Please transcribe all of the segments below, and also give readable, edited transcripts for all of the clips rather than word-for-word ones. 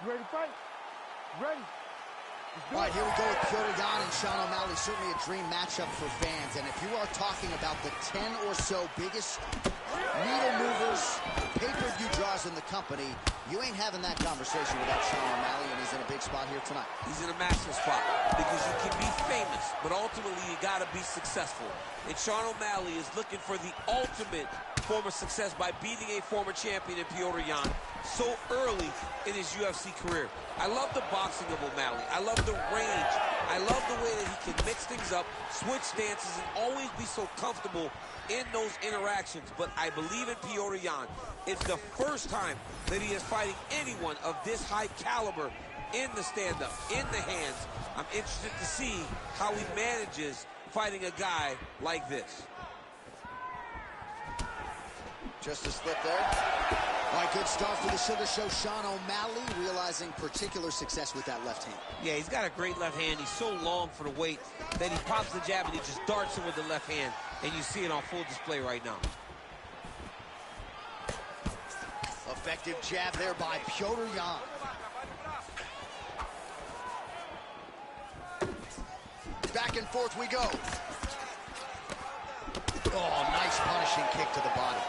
You ready to fight? Ready? All right, here we go with Petr Yan and Sean O'Malley. Certainly a dream matchup for fans. And if you are talking about the 10 or so biggest needle movers, pay-per-view draws in the company, you ain't having that conversation without Sean O'Malley, and he's in a big spot here tonight. He's in a massive spot because you can be famous, but ultimately you got to be successful. And Sean O'Malley is looking for the ultimate form of success by beating a former champion in Petr Yan so early in his UFC career. I love the boxing of O'Malley. I love the range. I love the way that he can mix things up, switch stances, and always be so comfortable in those interactions. But I believe in Petr Yan. It's the first time that he is fighting anyone of this high caliber in the stand-up, in the hands. I'm interested to see how he manages fighting a guy like this. Just a slip there. All right, good start for the Sugar Show. Sean O'Malley realizing particular success with that left hand. Yeah, he's got a great left hand. He's so long for the weight that he pops the jab and he just darts it with the left hand. And you see it on full display right now. Effective jab there by Petr Yan. Back and forth we go. Oh, nice punishing kick to the body.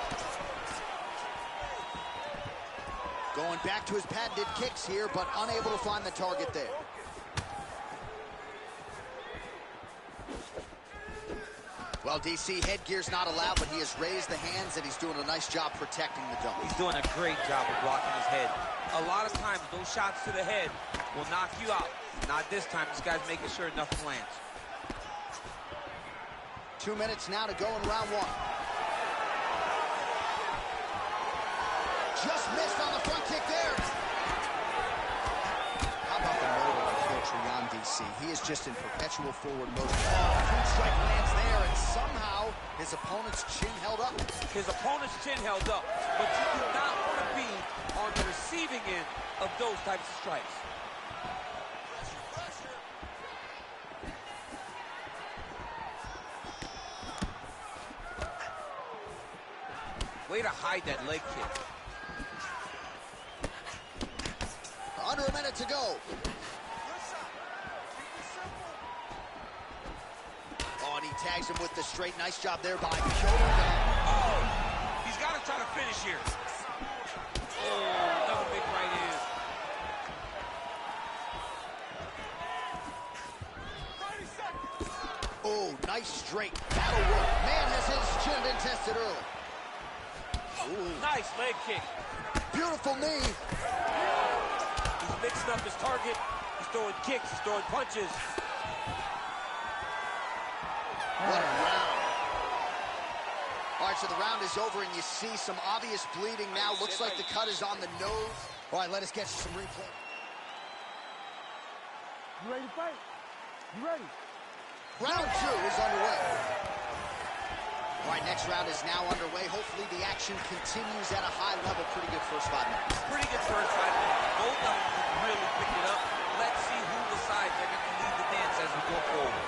Going back to his patented kicks here, but unable to find the target there. Well, DC, headgear's not allowed, but he has raised the hands, and he's doing a nice job protecting the dome. He's doing a great job of blocking his head. A lot of times, those shots to the head will knock you out. Not this time. This guy's making sure nothing lands. 2 minutes now to go in round one. Just missed on the front kick there. How about the motor of Petr Yan, DC? He is just in perpetual forward motion. Oh, food strike lands there, and somehow his opponent's chin held up. His opponent's chin held up, but you do not want to be on the receiving end of those types of strikes. Way to hide that leg kick. Under a minute to go. Oh, and he tags him with the straight. Nice job there by Petr Yan. Oh, he's got to try to finish here. Oh, another big right hand. Oh, nice straight. That'll work. Man, has his chin been tested early. Ooh. Nice leg kick. Beautiful knee. He's mixing up his target. He's throwing kicks. He's throwing punches. What a round. All right, so the round is over, and you see some obvious bleeding now. Looks like the cut is on the nose. All right, let us get some replay. You ready to fight? You ready? Round two is underway. All right, next round is now underway. Hopefully the action continues at a high level. Pretty good first 5 minutes. Pretty good first 5 minutes. Both of them can really pick it up. Let's see who decides they're going to lead the dance as we go forward.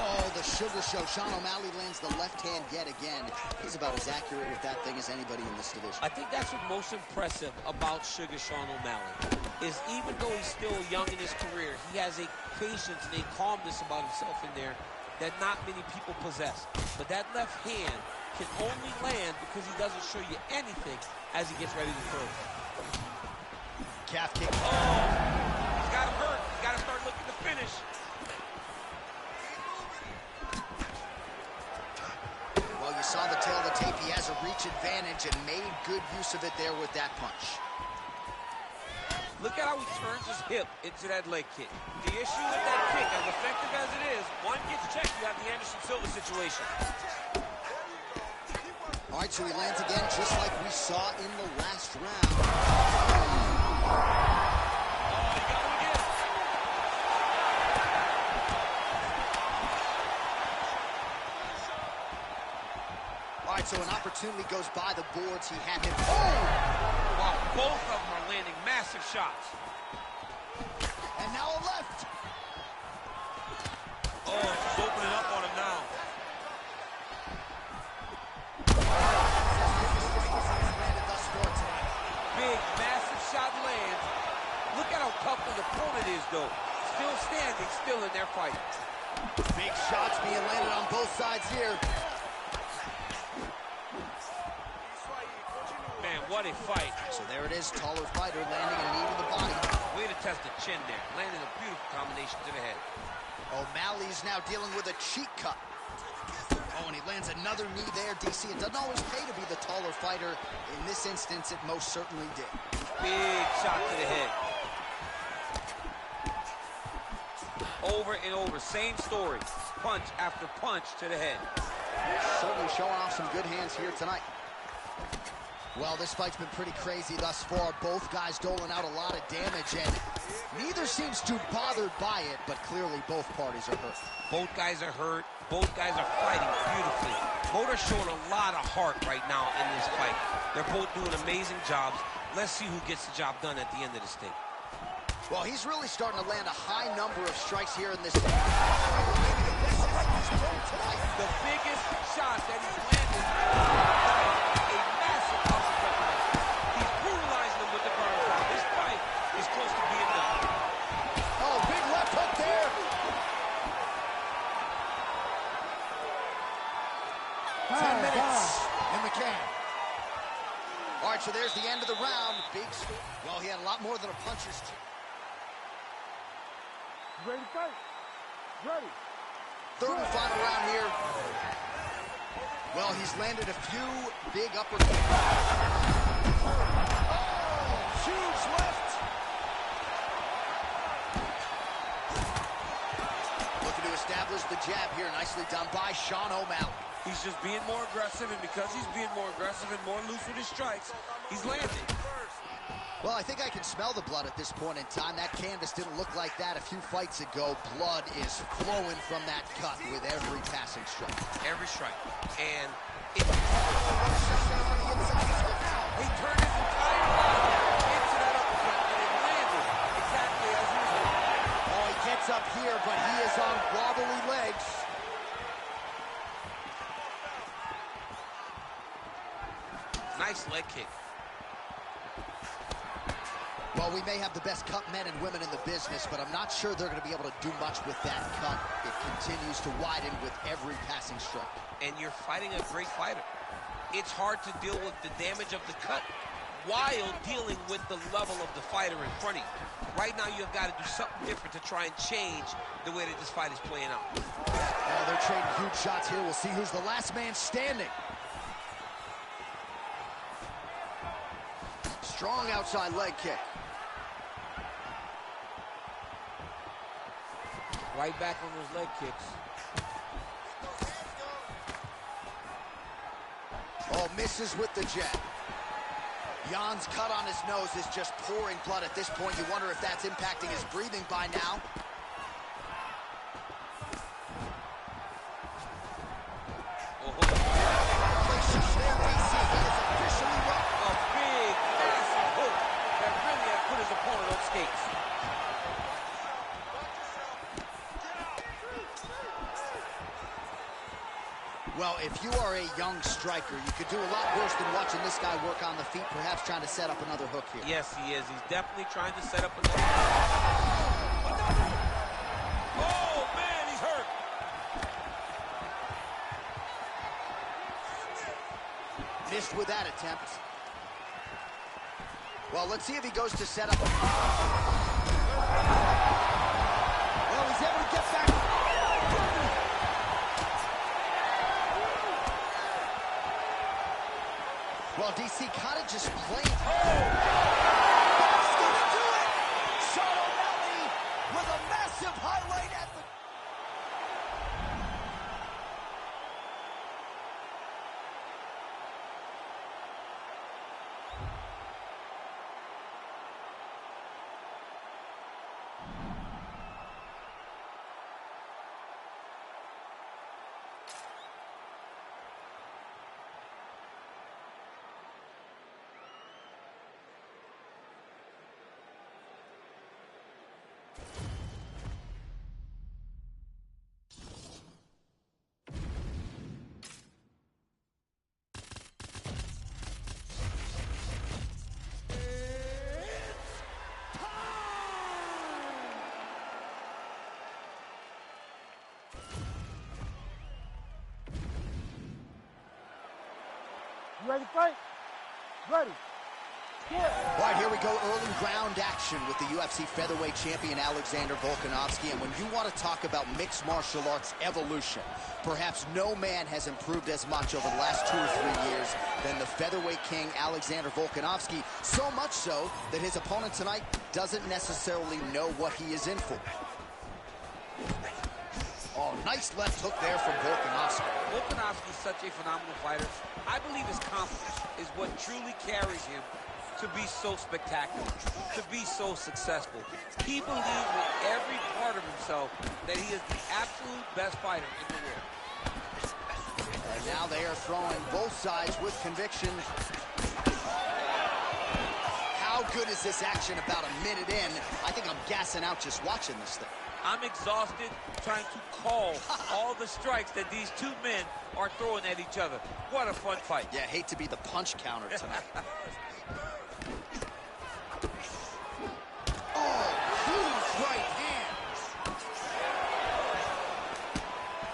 Oh, the Sugar Show. Sean O'Malley lands the left hand yet again. He's about as accurate with that thing as anybody in this division. I think that's what's most impressive about Sugar Sean O'Malley, is even though he's still young in his career, he has a patience and a calmness about himself in there that not many people possess. But that left hand can only land because he doesn't show you anything as he gets ready to throw. Calf kick. Oh, he's got him hurt. He's got to start looking to finish. Well, you saw the tail of the tape. He has a reach advantage and made good use of it there with that punch. Look at how he turns his hip into that leg kick. The issue with that kick, as effective as it is, one gets checked, you have the Anderson Silva situation. All right, so he lands again just like we saw in the last round. Oh, he got him again. All right, so an opportunity goes by the boards. He had him. Oh! Wow, both of them are landing massive shots. And now a left. Oh, she's opening up on him now. Big, massive shot lands. Look at how tough his opponent is, though. Still standing, still in their fight. Big shots being landed on both sides here. Man, what a fight. So there it is, taller fighter landing a knee to the body. Way to test the chin there. Landing a beautiful combination to the head. O'Malley's now dealing with a cheek cut. Oh, and he lands another knee there, DC. It doesn't always pay to be the taller fighter. In this instance, it most certainly did. Big shot to the head. Over and over, same story. Punch after punch to the head. Certainly showing off some good hands here tonight. Well, this fight's been pretty crazy thus far. Both guys doling out a lot of damage, and neither seems too bothered by it, but clearly both parties are hurt. Both guys are hurt. Both guys are fighting beautifully. Both are showing a lot of heart right now in this fight. They're both doing amazing jobs. Let's see who gets the job done at the end of this thing. Well, he's really starting to land a high number of strikes here in this. The biggest shot that he's landed, a massive uppercut. He's brutalizing him with the ground pound. This fight is close to being done. Oh, big left hook there. 10 minutes in the can. All right, so there's the end of the round. Well, he had a lot more than a puncher's. Ready to fight? Ready. Third and final round here. Well, he's landed a few big uppercuts. Oh, huge left. Looking to establish the jab here. Nicely done by Sean O'Malley. He's just being more aggressive, and because he's being more aggressive and more loose with his strikes, he's landing. Well, I think I can smell the blood at this point in time. That canvas didn't look like that a few fights ago. Blood is flowing from that cut with every passing strike. Every strike. And he turned his entire body into that uppercut, and it landed exactly as usual. Oh, he gets up here, but he is on wobbly legs. Nice leg kick. Well, we may have the best cut men and women in the business, but I'm not sure they're going to be able to do much with that cut. It continues to widen with every passing strike. And you're fighting a great fighter. It's hard to deal with the damage of the cut while dealing with the level of the fighter in front of you. Right now, you've got to do something different to try and change the way that this fight is playing out. Oh, they're trading huge shots here. We'll see who's the last man standing. Strong outside leg kick. Right back on those leg kicks. Oh, misses with the jab. Jan's cut on his nose is just pouring blood at this point. You wonder if that's impacting his breathing by now. Well, if you are a young striker, you could do a lot worse than watching this guy work on the feet, perhaps trying to set up another hook here. Yes, he is. He's definitely trying to set up another. Oh, man, he's hurt. Missed with that attempt. Well, let's see if he goes to set up. Well, he's able to get back. Well, DC kind of just playing. Oh! That's gonna do it! Sean O'Malley with a massive highlight at the... ready to fight? Ready. All right, here we go. Early round action with the UFC featherweight champion Alexander Volkanovski. And when you want to talk about mixed martial arts evolution, perhaps no man has improved as much over the last 2 or 3 years than the featherweight king Alexander Volkanovski. So much so that his opponent tonight doesn't necessarily know what he is in for. Oh, nice left hook there from Volkanovski. Volkanovski is such a phenomenal fighter. I believe his confidence is what truly carries him to be so spectacular, to be so successful. He believes with every part of himself that he is the absolute best fighter in the world. And now they are throwing both sides with conviction. How good is this action about a minute in? I think I'm gassing out just watching this thing. I'm exhausted trying to call all the strikes that these two men are throwing at each other. What a fun fight. Yeah, hate to be the punch counter tonight. Oh, huge right hand.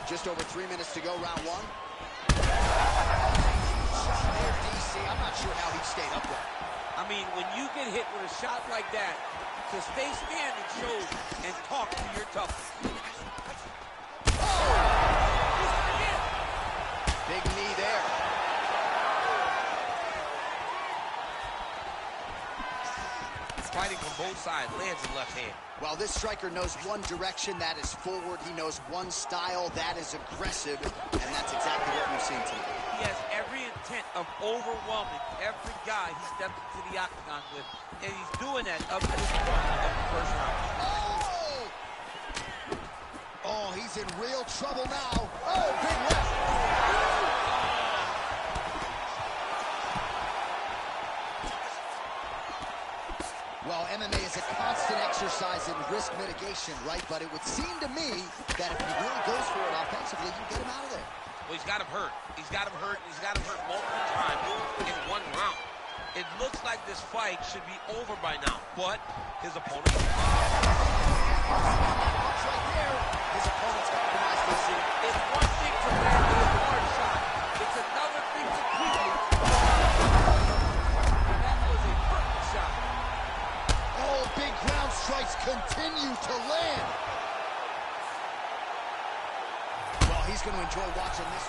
Just over 3 minutes to go, round one. Shot there, DC. I'm not sure how he stayed upright. I mean, when you get hit with a shot like that, to stay standing shows and talk to your toughness. Oh! Big knee there. Fighting from both sides, lands in left hand. Well, this striker knows one direction, that is forward. He knows one style, that is aggressive, and that's exactly what we've seen tonight. He has every intent of overwhelming every guy he steps into the octagon with, and he's doing that up to this point of the first round. Oh! Oh, he's in real trouble now. Oh, big left. Well, MMA is a constant exercise in risk mitigation, right? But it would seem to me that if he really goes for it offensively, you get him out of there. Well, he's got him hurt. He's got him hurt. He's got him hurt multiple times in one round. It looks like this fight should be over by now, but his opponent... Right there. His opponent's compromised this scene. It's one thing to land a hard shot. It's another thing to quickly... That was a perfect shot. Oh, big ground strikes continue to land. Well, he's going to enjoy watching this.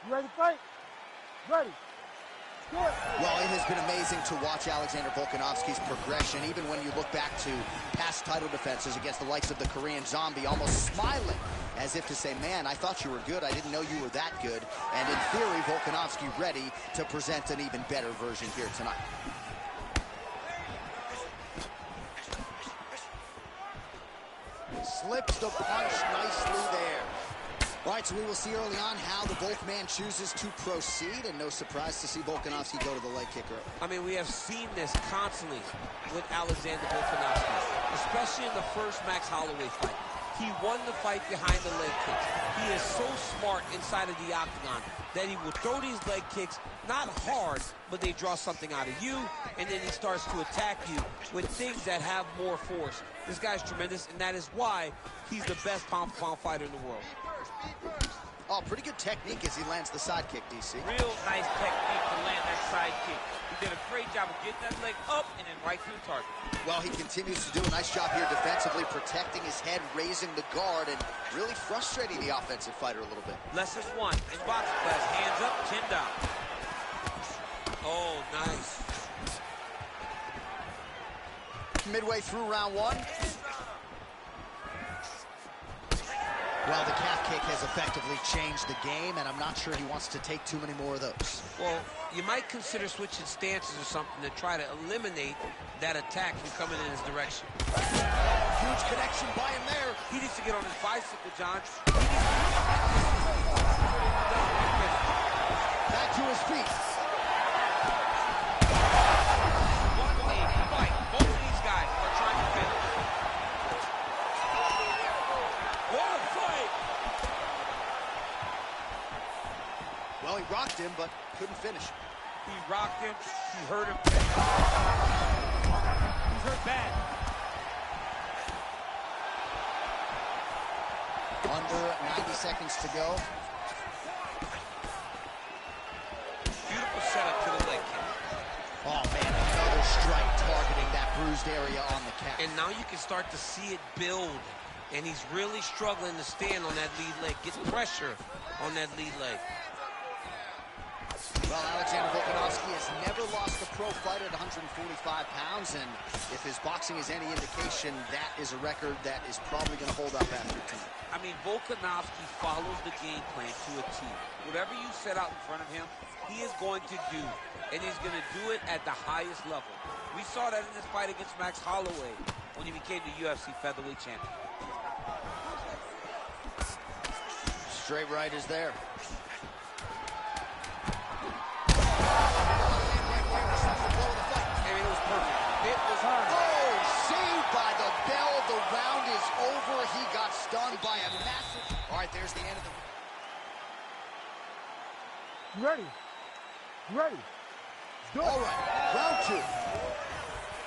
You ready to fight? Ready. Good. Well, it has been amazing to watch Alexander Volkanovski's progression, even when you look back to past title defenses against the likes of the Korean Zombie, almost smiling as if to say, man, I thought you were good. I didn't know you were that good. And in theory, Volkanovski ready to present an even better version here tonight. Slips the punch nicely there. All right, so we will see early on how the Volk man chooses to proceed, and no surprise to see Volkanovski go to the leg kicker. I mean, we have seen this constantly with Alexander Volkanovski, especially in the first Max Holloway fight. He won the fight behind the leg kicks. He is so smart inside of the octagon that he will throw these leg kicks, not hard, but they draw something out of you, and then he starts to attack you with things that have more force. This guy's tremendous, and that is why he's the best pound-for-pound fighter in the world. Oh, pretty good technique as he lands the side kick, DC. Real nice technique to land that side kick. He did a great job of getting that leg up and then right to the target. Well, he continues to do a nice job here defensively, protecting his head, raising the guard, and really frustrating the offensive fighter a little bit. Lesson one in boxing class, hands up, chin down. Oh, nice. Midway through round one. Well, the calf kick has effectively changed the game, and I'm not sure he wants to take too many more of those. Well, you might consider switching stances or something to try to eliminate that attack from coming in his direction. Huge connection by him there. He needs to get on his bicycle, John. Back to his feet. What a fight. Both of these guys are trying to finish. What a fight. Well, he rocked him, but couldn't finish. He rocked him. He hurt him. He's hurt bad. Under 90 seconds to go. Beautiful setup to the leg kick. Oh, man, another strike targeting that bruised area on the calf. And now you can start to see it build. And he's really struggling to stand on that lead leg, get pressure on that lead leg. Well, Alexander Volkanovski has never lost a pro fight at 145 pounds, and if his boxing is any indication, that is a record that is probably going to hold up after tonight. I mean, Volkanovski follows the game plan to a T. Whatever you set out in front of him, he is going to do, and he's going to do it at the highest level. We saw that in this fight against Max Holloway when he became the UFC featherweight champion. Straight right is there. He got stunned by a massive... All right, there's the end of the... You ready? You ready? Go. All right, round two.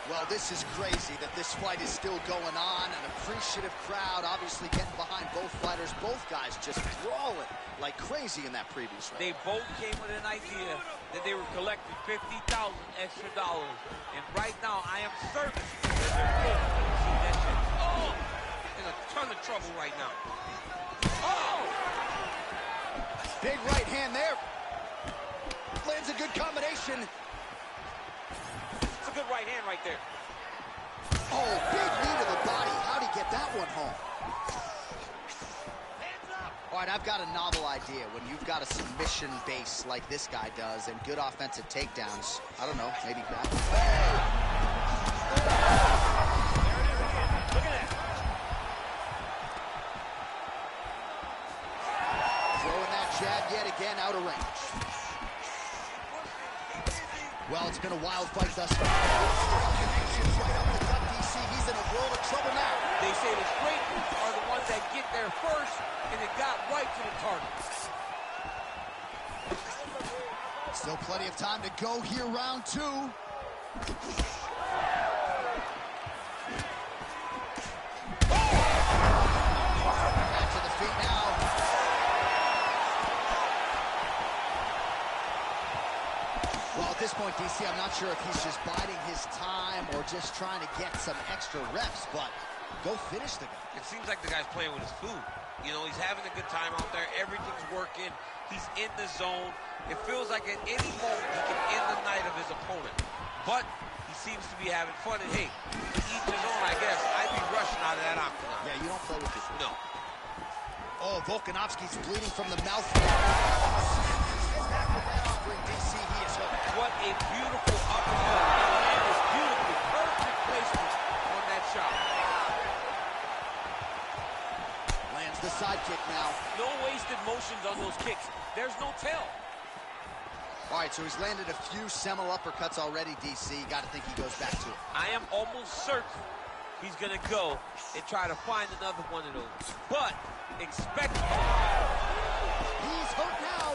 Well, this is crazy that this fight is still going on. An appreciative crowd obviously getting behind both fighters. Both guys just brawling like crazy in that previous round. They both came with an idea that they were collecting $50,000 extra dollars. And right now, I am certain that they're both going to see that shit. Oh! In a ton of trouble right now. Oh! Big right hand there. Lands a good combination. It's a good right hand right there. Oh, big knee to the body. How'd he get that one home? All right, I've got a novel idea. When you've got a submission base like this guy does and good offensive takedowns, I don't know, maybe grab him. Look at that. Throwing that jab yet again out of range. Well, it's been a wild fight thus far. Connections right up the gut, DC. He's in a world of trouble now. They say the straight are the ones that get there first, and it got right to the target. Still plenty of time to go here, round two. Back to the feet now. Well, at this point, DC, I'm not sure if he's just biding his time or just trying to get some extra reps, but go finish the guy. It seems like the guy's playing with his food. You know, he's having a good time out there. Everything's working. He's in the zone. It feels like at any moment he can end the night of his opponent. But he seems to be having fun. And hey, each his own, I guess. I'd be rushing out of that octagon. Yeah, you don't play with your food. No. Oh, Volkanovski's bleeding from the mouth. DC, he is hurt. What a beautiful uppercut. And it's beautiful. Perfect placement on that shot. Lands the side kick now. No wasted motions on those kicks. There's no tell. All right, so he's landed a few seminal uppercuts already, DC. Got to think he goes back to it. I am almost certain he's going to go and try to find another one of those. But expect... He's hurt now.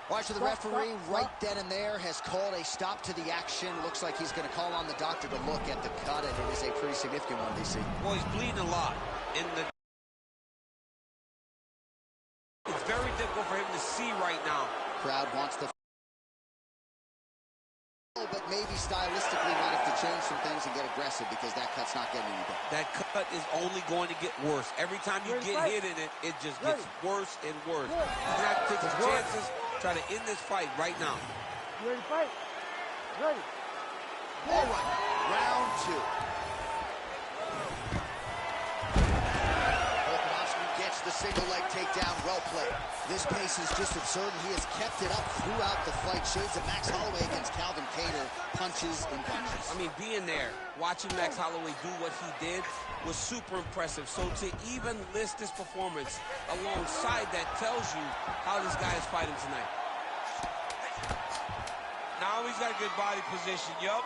All right, so the referee right then and there has called a stop to the action. Looks like he's going to call on the doctor to look at the cut, and it is a pretty significant one, DC. Well, he's bleeding a lot. It's very difficult for him to see right now. Crowd wants the... But maybe stylistically might have to change some things and get aggressive because that cut's not getting any better. That cut is only going to get worse. Every time you get hit in it, it just gets worse and worse. He's going to have to take his chances, try to end this fight right now. You ready to fight? Ready. All right, round two. the single leg takedown. Well played. This pace is just absurd, and he has kept it up throughout the fight. Shades of Max Holloway against Calvin Kattar, punches and bunches. I mean, being there, watching Max Holloway do what he did was super impressive. So to even list this performance alongside that tells you how this guy is fighting tonight. Now he's got a good body position, yup.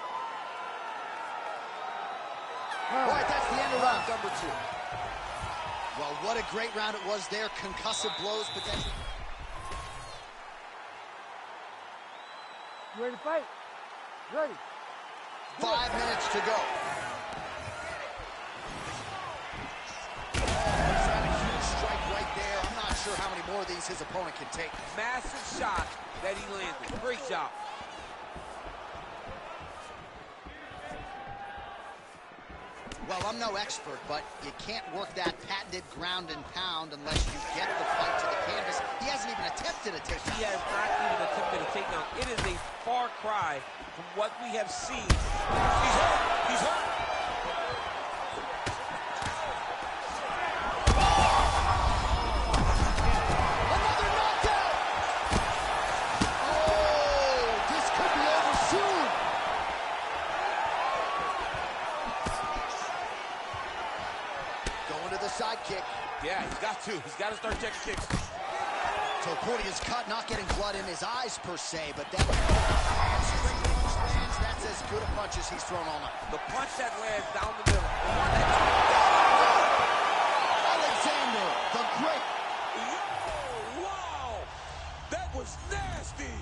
All right, that's the end of round number 2. Well, what a great round it was there. Concussive blows, potentially. You ready to fight? Ready. 5 minutes to go. He's got a huge strike right there. I'm not sure how many more of these his opponent can take. Massive shot that he landed. Great job. Well, I'm no expert, but you can't work that patented ground and pound unless you get the fight to the canvas. He hasn't even attempted a takedown. He has not even attempted a takedown. It is a far cry from what we have seen. He's hurt. He's hurt. Another knockdown. Oh, this could be over soon. Going to the side kick. Yeah, he's got to. He's got to start checking kicks. So Porteous cut, not getting blood in his eyes per se, but that straight punch lands. That's as good a punch as he's thrown all night. The punch that lands down the middle. The one that... Alexander the Great. Oh, wow! That was nasty!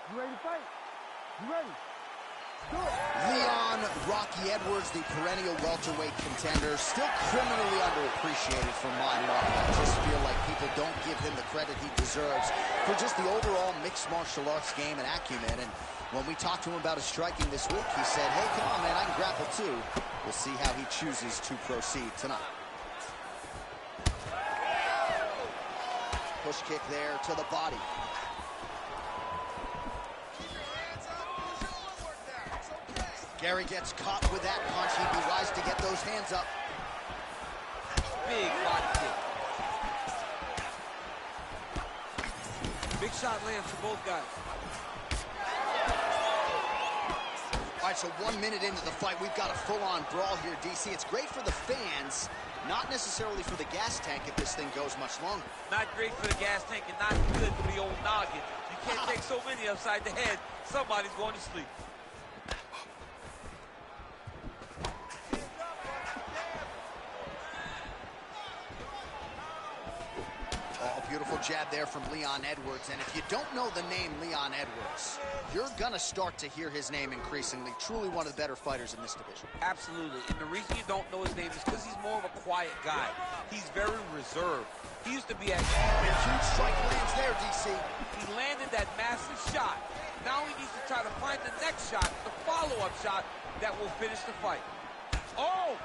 You ready to fight? You ready? Do it. Leon Rocky Edwards, the perennial welterweight contender, still criminally underappreciated for my money. I just feel like people don't give him the credit he deserves for just the overall mixed martial arts game and acumen. And when we talked to him about his striking this week, he said, hey, come on, man, I can grapple too. We'll see how he chooses to proceed tonight. Push kick there to the body. Gary gets caught with that punch. He'd be wise to get those hands up. Big body kick. Big shot lands for both guys. All right, so 1 minute into the fight, we've got a full-on brawl here, DC. It's great for the fans, not necessarily for the gas tank if this thing goes much longer. Not great for the gas tank and not good for the old noggin. You can't take so many upside the head. Somebody's going to sleep. Beautiful jab there from Leon Edwards. And if you don't know the name Leon Edwards, you're going to start to hear his name increasingly. Truly one of the better fighters in this division. Absolutely. And the reason you don't know his name is because he's more of a quiet guy. He's very reserved. He used to be at... Huge strike lands there, DC. He landed that massive shot. Now he needs to try to find the next shot, the follow-up shot that will finish the fight. Oh!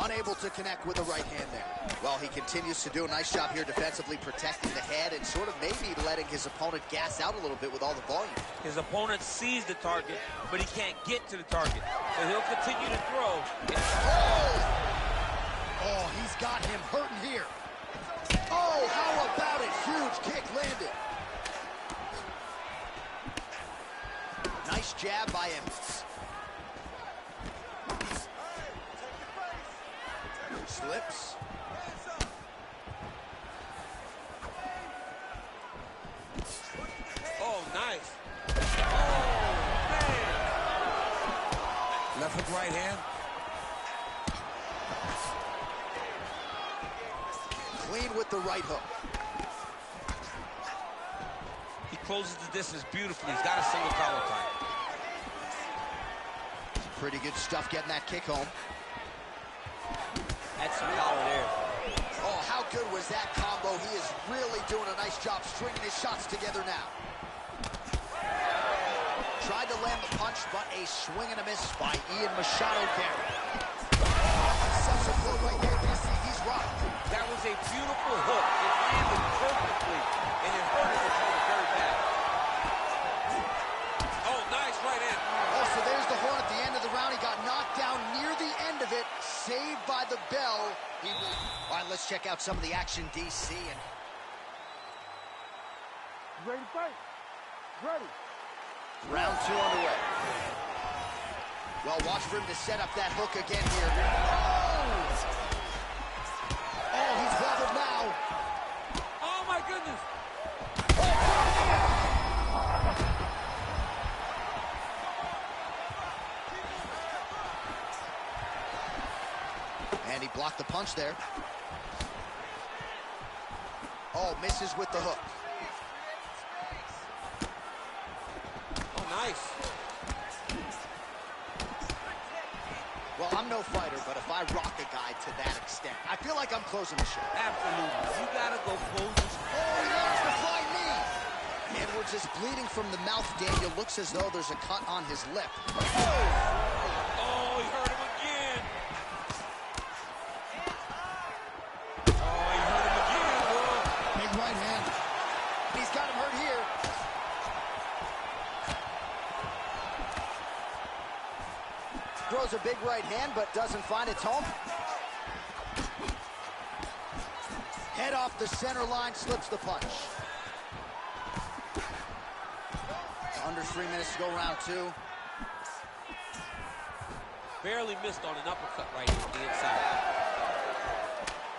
Unable to connect with the right hand there. Well, he continues to do a nice job here defensively, protecting the head and sort of maybe letting his opponent gas out a little bit with all the volume. His opponent sees the target, but he can't get to the target. So he'll continue to throw. Oh, he's got him hurting here. Oh, how about it? Huge kick landed. Nice jab by Evans. Slips. Oh, nice. Oh, man. Left hook, right hand. Clean with the right hook. He closes the distance beautifully. He's got a single collar tie. Pretty good stuff getting that kick home. That's some power there. Oh, how good was that combo? He is really doing a nice job stringing his shots together now. Tried to land the punch, but a swing and a miss by Ian Machado Gary. Subsequent right there, DC, he's rocked. That was a beautiful hook. It landed perfectly, and it hurt his opponent very bad. Oh, nice right hand. Oh, so there's the horn at the end of the round. He got knocked down near the end of it, saved by the bell. All right, let's check out some of the action, DC. You ready to fight? Ready. Round 2 underway. Well, watch for him to set up that hook again here. Oh, he's wobbled now. Oh, my goodness. And he blocked the punch there. Oh, misses with the hook. Oh, nice. Well, I'm no fighter, but if I rock a guy to that extent, I feel like I'm closing the show. Absolutely. You got to go close this. Oh, he lands the flying knee. Edwards is bleeding from the mouth, Daniel. Looks as though there's a cut on his lip. Oh, he hurt him again. Oh, he hurt him again, bro. Big right hand. He's got him hurt here. Throws a big right hand, but doesn't find its home. Head off the center line, slips the punch. Under 3 minutes to go, round 2. Barely missed on an uppercut right here on the inside.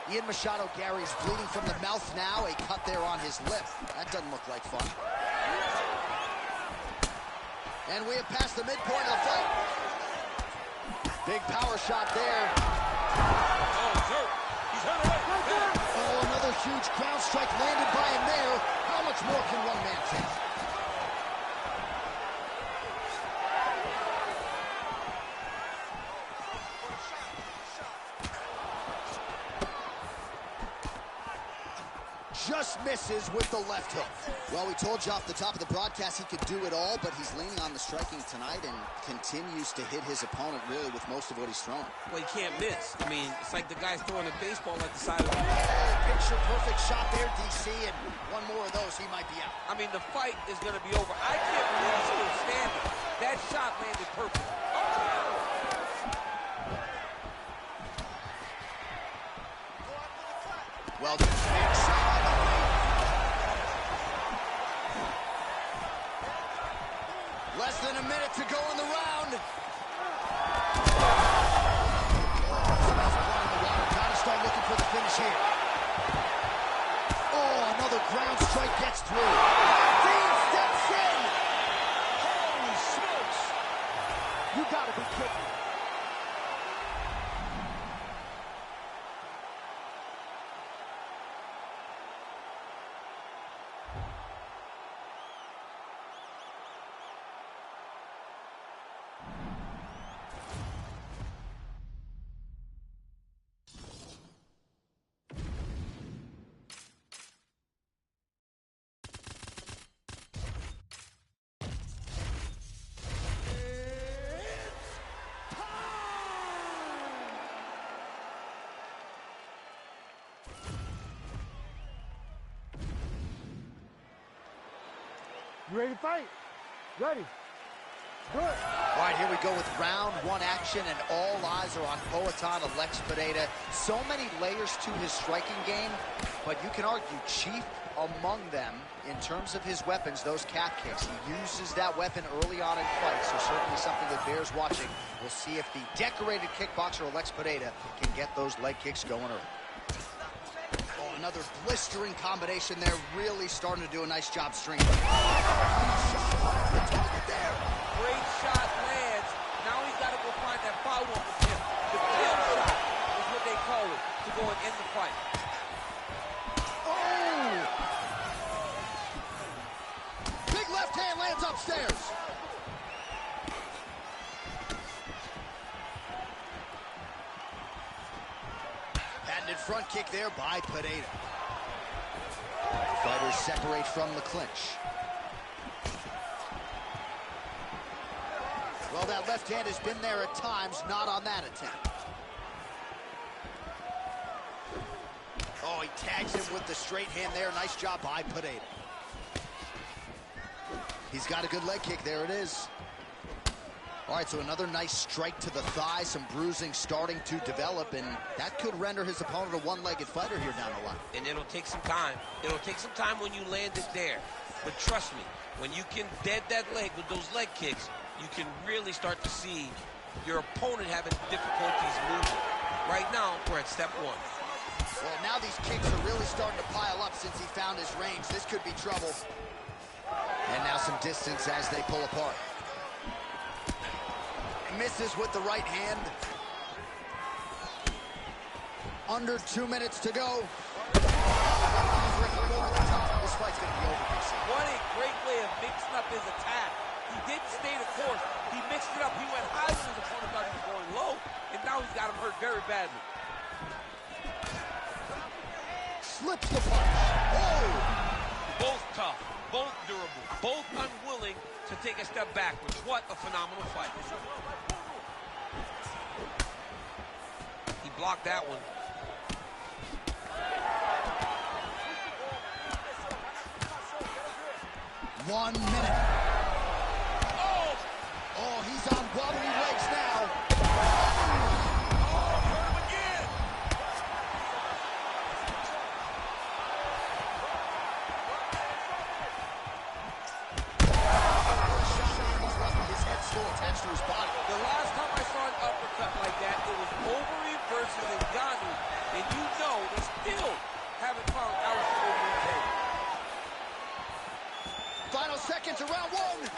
Ian Machado Gary's bleeding from the mouth now. A cut there on his lip. That doesn't look like fun. And we have passed the midpoint of the fight. Big power shot there. Oh, he's hurt. He's hurt. Oh, another huge ground strike landed by him there. How much more can one man take? Just misses with the left hook. Well, we told you off the top of the broadcast he could do it all, but he's leaning on the striking tonight and continues to hit his opponent really with most of what he's thrown. Well, he can't miss. I mean, it's like the guy's throwing a baseball at the side of the field. Picture perfect shot there, DC, and one more of those, he might be out. I mean, the fight is going to be over. I can't believe he's still standing. That shot landed perfect. Well, big shot by the way. Less than a minute to go in the round. Gotta start looking for the finish here. Oh, another ground strike gets through. Dean steps in. Holy smokes. You gotta be kidding me. You ready to fight? Ready. Good. All right, here we go with round one action, and all eyes are on Poatan Alex Pereira. So many layers to his striking game, but you can argue chief among them in terms of his weapons, those calf kicks. He uses that weapon early on in fights, so certainly something that bears watching. We'll see if the decorated kickboxer Alex Pereira can get those leg kicks going early. Oh, another blistering combination there, really starting to do a nice job stringing. Great shot lands. Now he's got to go find that follow-up attempt. The kill shot is what they call it, to go and end the fight. Oh! Big left hand lands upstairs. Patented front kick there by Pereira. Fighters separate from the clinch. Well, that left hand has been there at times, not on that attempt. Oh, he tags him with the straight hand there. Nice job by Pereira. He's got a good leg kick. There it is. All right, so another nice strike to the thigh. Some bruising starting to develop, and that could render his opponent a one-legged fighter here down the line. And it'll take some time. It'll take some time when you land it there. But trust me, when you can dead that leg with those leg kicks, you can really start to see your opponent having difficulties moving. Right now, we're at step one. Well, now these kicks are really starting to pile up since he found his range. This could be trouble. And now some distance as they pull apart. Misses with the right hand. Under 2 minutes to go. This fight's going to be over, DC. What a great way of mixing up his attack. He didn't stay the course. He mixed it up. He went high when his opponent thought he was going low, and now he's got him hurt very badly. Slips the punch. Oh! Both tough, both durable, both unwilling to take a step backwards. What a phenomenal fight. He blocked that one. 1 minute. Oh, he's on wobbly legs now. His head still attached to his body. The last time I saw an uppercut like that, it was Overeem versus Ngannou, and you know they still haven't found Alex Overeem's head. Final seconds of round one.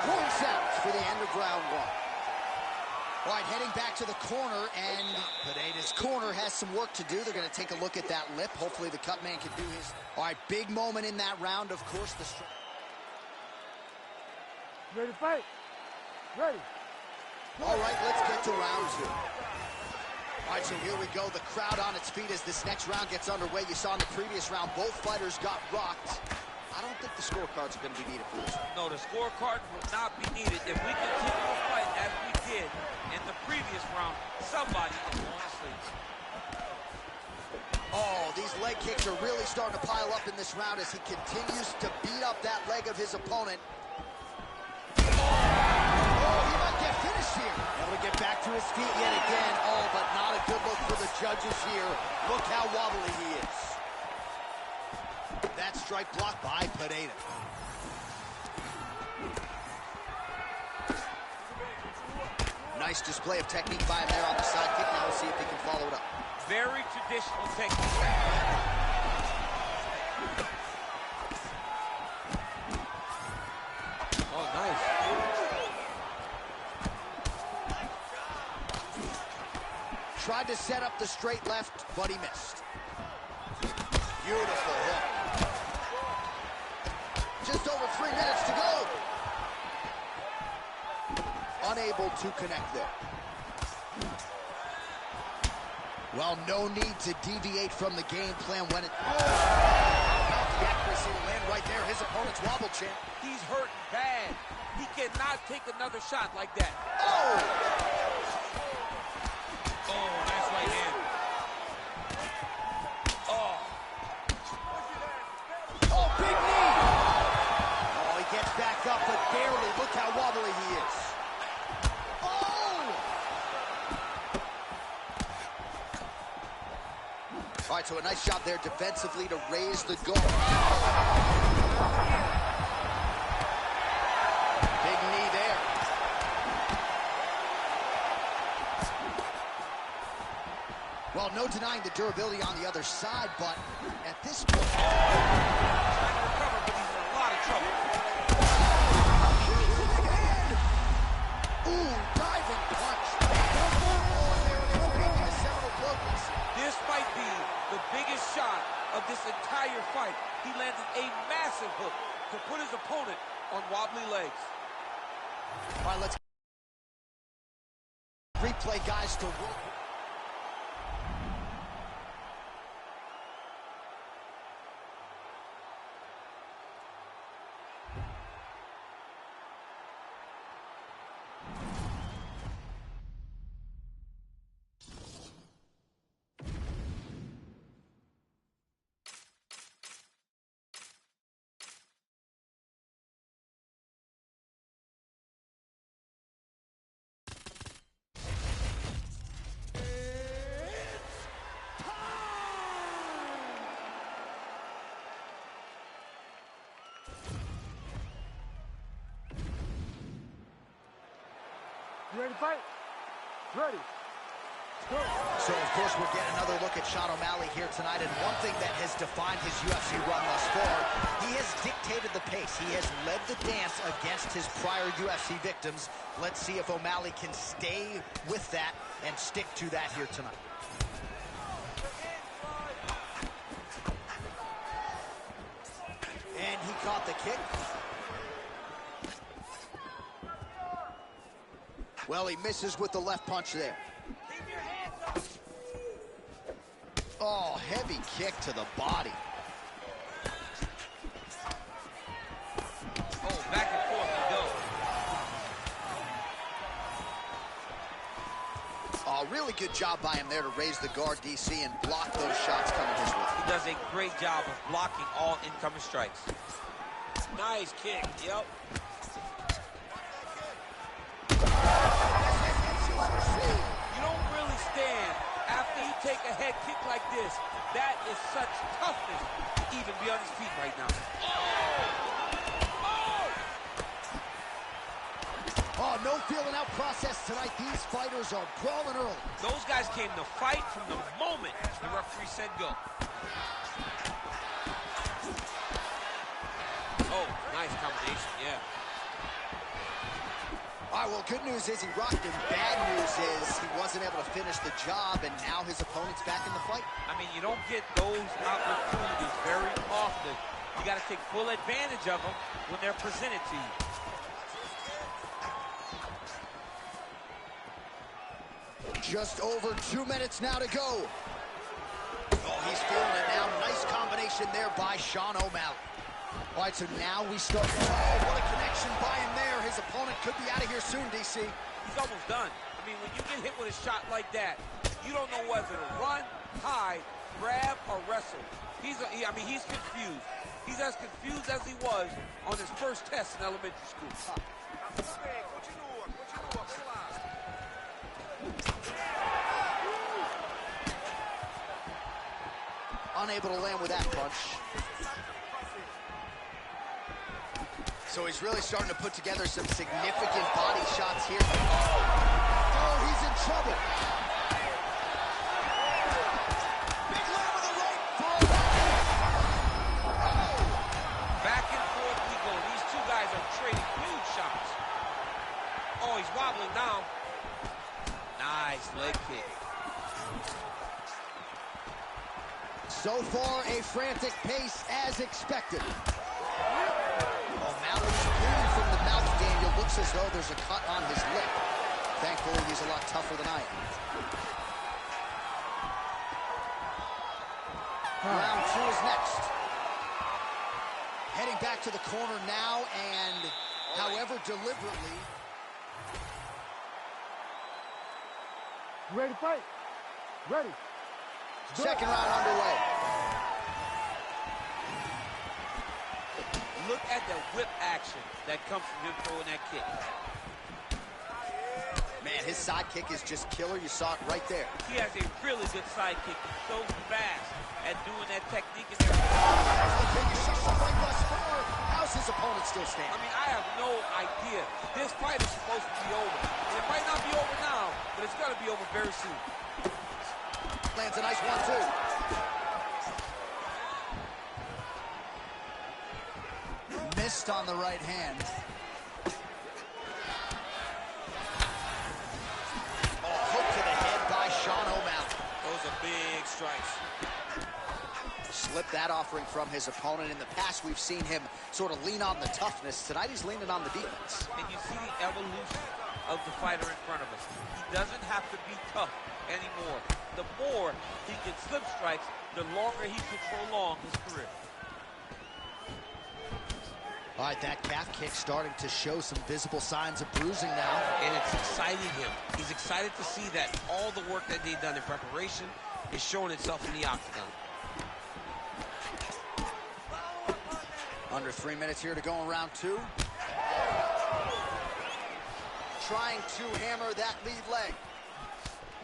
Points out for the end of round one. All right, heading back to the corner, and Pereira's corner has some work to do. They're going to take a look at that lip. Hopefully the cut man can do his. All right, big moment in that round, of course. You ready to fight? Ready. All right, let's get to round two. All right, so here we go. The crowd on its feet as this next round gets underway. You saw in the previous round, both fighters got rocked. I don't think the scorecards are going to be needed for this. No, the scorecard will not be needed. If we continue to fight as we did in the previous round, somebody is going to sleep. Oh, these leg kicks are really starting to pile up in this round as he continues to beat up that leg of his opponent. Oh, he might get finished here. Able to get back to his feet yet again. Oh, but not a good look for the judges here. Look how wobbly he is. That strike blocked by Pereira. Nice display of technique by him there on the side kick. Now we'll see if he can follow it up. Very traditional technique. Oh, nice. Tried to set up the straight left, but he missed. Beautiful hook. Just over 3 minutes to go. Unable to connect there. Well, no need to deviate from the game plan when it... Oh! The accuracy to land right there. His opponent's wobble champ. He's hurt bad. He cannot take another shot like that. Oh! Oh, nice right hand. Oh. Oh, big wobbly. Look how wobbly he is. Oh! All right, so a nice job there defensively to raise the guard. Big knee there. Well, no denying the durability on the other side, but at this point... Trying to recover, but he's in a lot of trouble. Ooh, diving punch. Oh, and there it is, making a seminal blow. This might be the biggest shot of this entire fight. He landed a massive hook to put his opponent on wobbly legs. All right, let's replay, guys, to work. You ready to fight? Ready. Go. So, of course, we'll get another look at Sean O'Malley here tonight, and one thing that has defined his UFC run thus far, he has dictated the pace. He has led the dance against his prior UFC victims. Let's see if O'Malley can stay with that and stick to that here tonight. And he caught the kick. Well, he misses with the left punch there. Keep your hands up. Oh, heavy kick to the body. Oh, back and forth we go. Oh, really good job by him there to raise the guard, DC, and block those shots coming his way. He does a great job of blocking all incoming strikes. Nice kick, yep. You don't really stand after you take a head kick like this. That is such toughness to even be on his feet right now. Oh, no feeling out process tonight. These fighters are brawling early. Those guys came to fight from the moment the referee said go. Oh, nice combination, yeah. All right, well, good news is he rocked him. Bad news is he wasn't able to finish the job, and now his opponent's back in the fight. I mean, you don't get those opportunities very often. You got to take full advantage of them when they're presented to you. Just over 2 minutes now to go. Oh, he's feeling it now. Nice combination there by Sean O'Malley. All right, so now we start. Oh, what a connection by him there. His opponent could be out of here soon, DC. He's almost done. I mean, when you get hit with a shot like that, you don't know whether to run, hide, grab, or wrestle. He's confused. He's as confused as he was on his first test in elementary school. Unable to land with that punch. So he's really starting to put together some significant body shots here. Oh, he's in trouble. Big line with the right foot. Back and forth we go. These two guys are trading huge shots. Oh, he's wobbling now. Nice leg kick. So far, a frantic pace as expected. O'Malley's bleeding from the mouth, Daniel. Looks as though there's a cut on his lip. Thankfully, he's a lot tougher than I am. Round two is next. Heading back to the corner now, and however deliberately. You ready to fight? Ready. Second round underway. look at the whip action that comes from him throwing that kick. Man, his side kick is just killer. You saw it right there. He has a really good side kick. He's so fast at doing that technique and everything. How's his opponent still standing? I mean, I have no idea. This fight is supposed to be over. It might not be over now, but it's going to be over very soon. Lands a nice 1-2. Missed on the right hand. Big strikes. Slipped that offering from his opponent. In the past, we've seen him sort of lean on the toughness. Tonight, he's leaning on the defense. And you see the evolution of the fighter in front of us. He doesn't have to be tough anymore. The more he can slip strikes, the longer he can prolong his career. All right, that calf kick starting to show some visible signs of bruising now. And it's exciting him. He's excited to see that all the work that they've done in preparation is showing itself in the octagon. Under 3 minutes here to go in round 2. Trying to hammer that lead leg.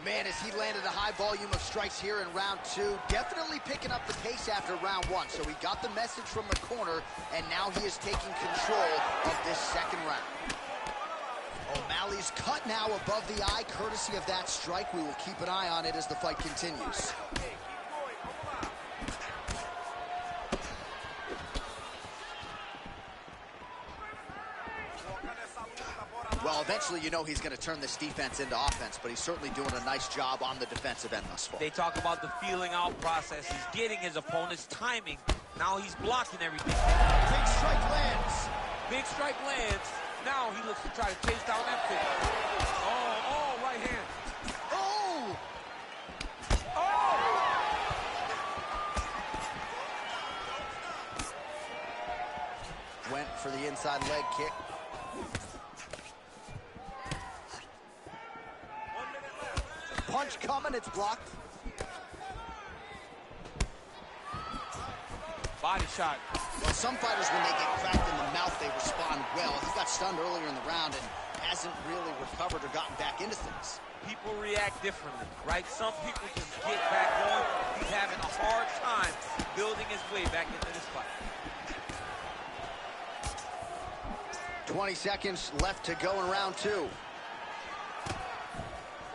Man, as he landed a high volume of strikes here in round 2, definitely picking up the pace after round 1. So he got the message from the corner, and now he is taking control of this second round. O'Malley's cut now above the eye, courtesy of that strike. We will keep an eye on it as the fight continues. Well, eventually, you know he's going to turn this defense into offense, but he's certainly doing a nice job on the defensive end thus far. They talk about the feeling out process. He's getting his opponent's timing. Now he's blocking everything. Big strike lands. Big strike lands. Now he looks to try to chase down that kick. Oh, right hand. Oh! Oh! Went for the inside leg kick. Punch coming, it's blocked. Body shot. Well, some fighters, when they get cracked in the mouth, they respond well. He got stunned earlier in the round and hasn't really recovered or gotten back into things. People react differently, right? Some people just get back going. He's having a hard time building his way back into this fight. 20 seconds left to go in round 2.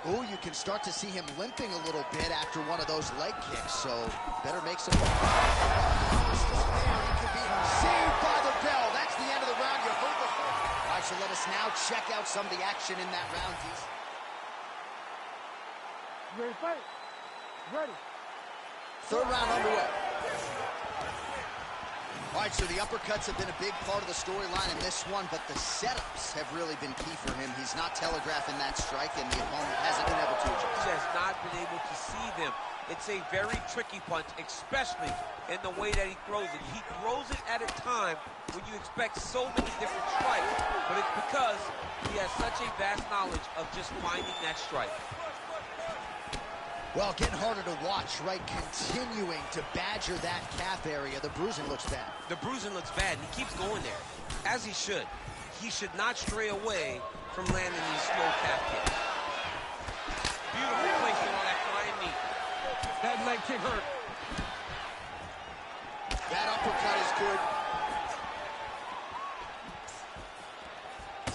Oh, you can start to see him limping a little bit after one of those leg kicks, so better make some... He could be saved by the bell. That's the end of the round. You heard before. All right, so let us now check out some of the action in that round. You ready to fight? Ready. Third round underway. All right, so the uppercuts have been a big part of the storyline in this one, but the setups have really been key for him. He's not telegraphing that strike, and the opponent hasn't been able to adjust. He has not been able to see them. It's a very tricky punch, especially in the way that he throws it. He throws it at a time when you expect so many different strikes, but it's because he has such a vast knowledge of just finding that strike. Well, getting harder to watch, right? Continuing to badger that calf area. The bruising looks bad. The bruising looks bad, and he keeps going there, as he should. He should not stray away from landing these slow calf kicks. Beautiful placement on that flying knee. That leg kick hurt. That uppercut is good.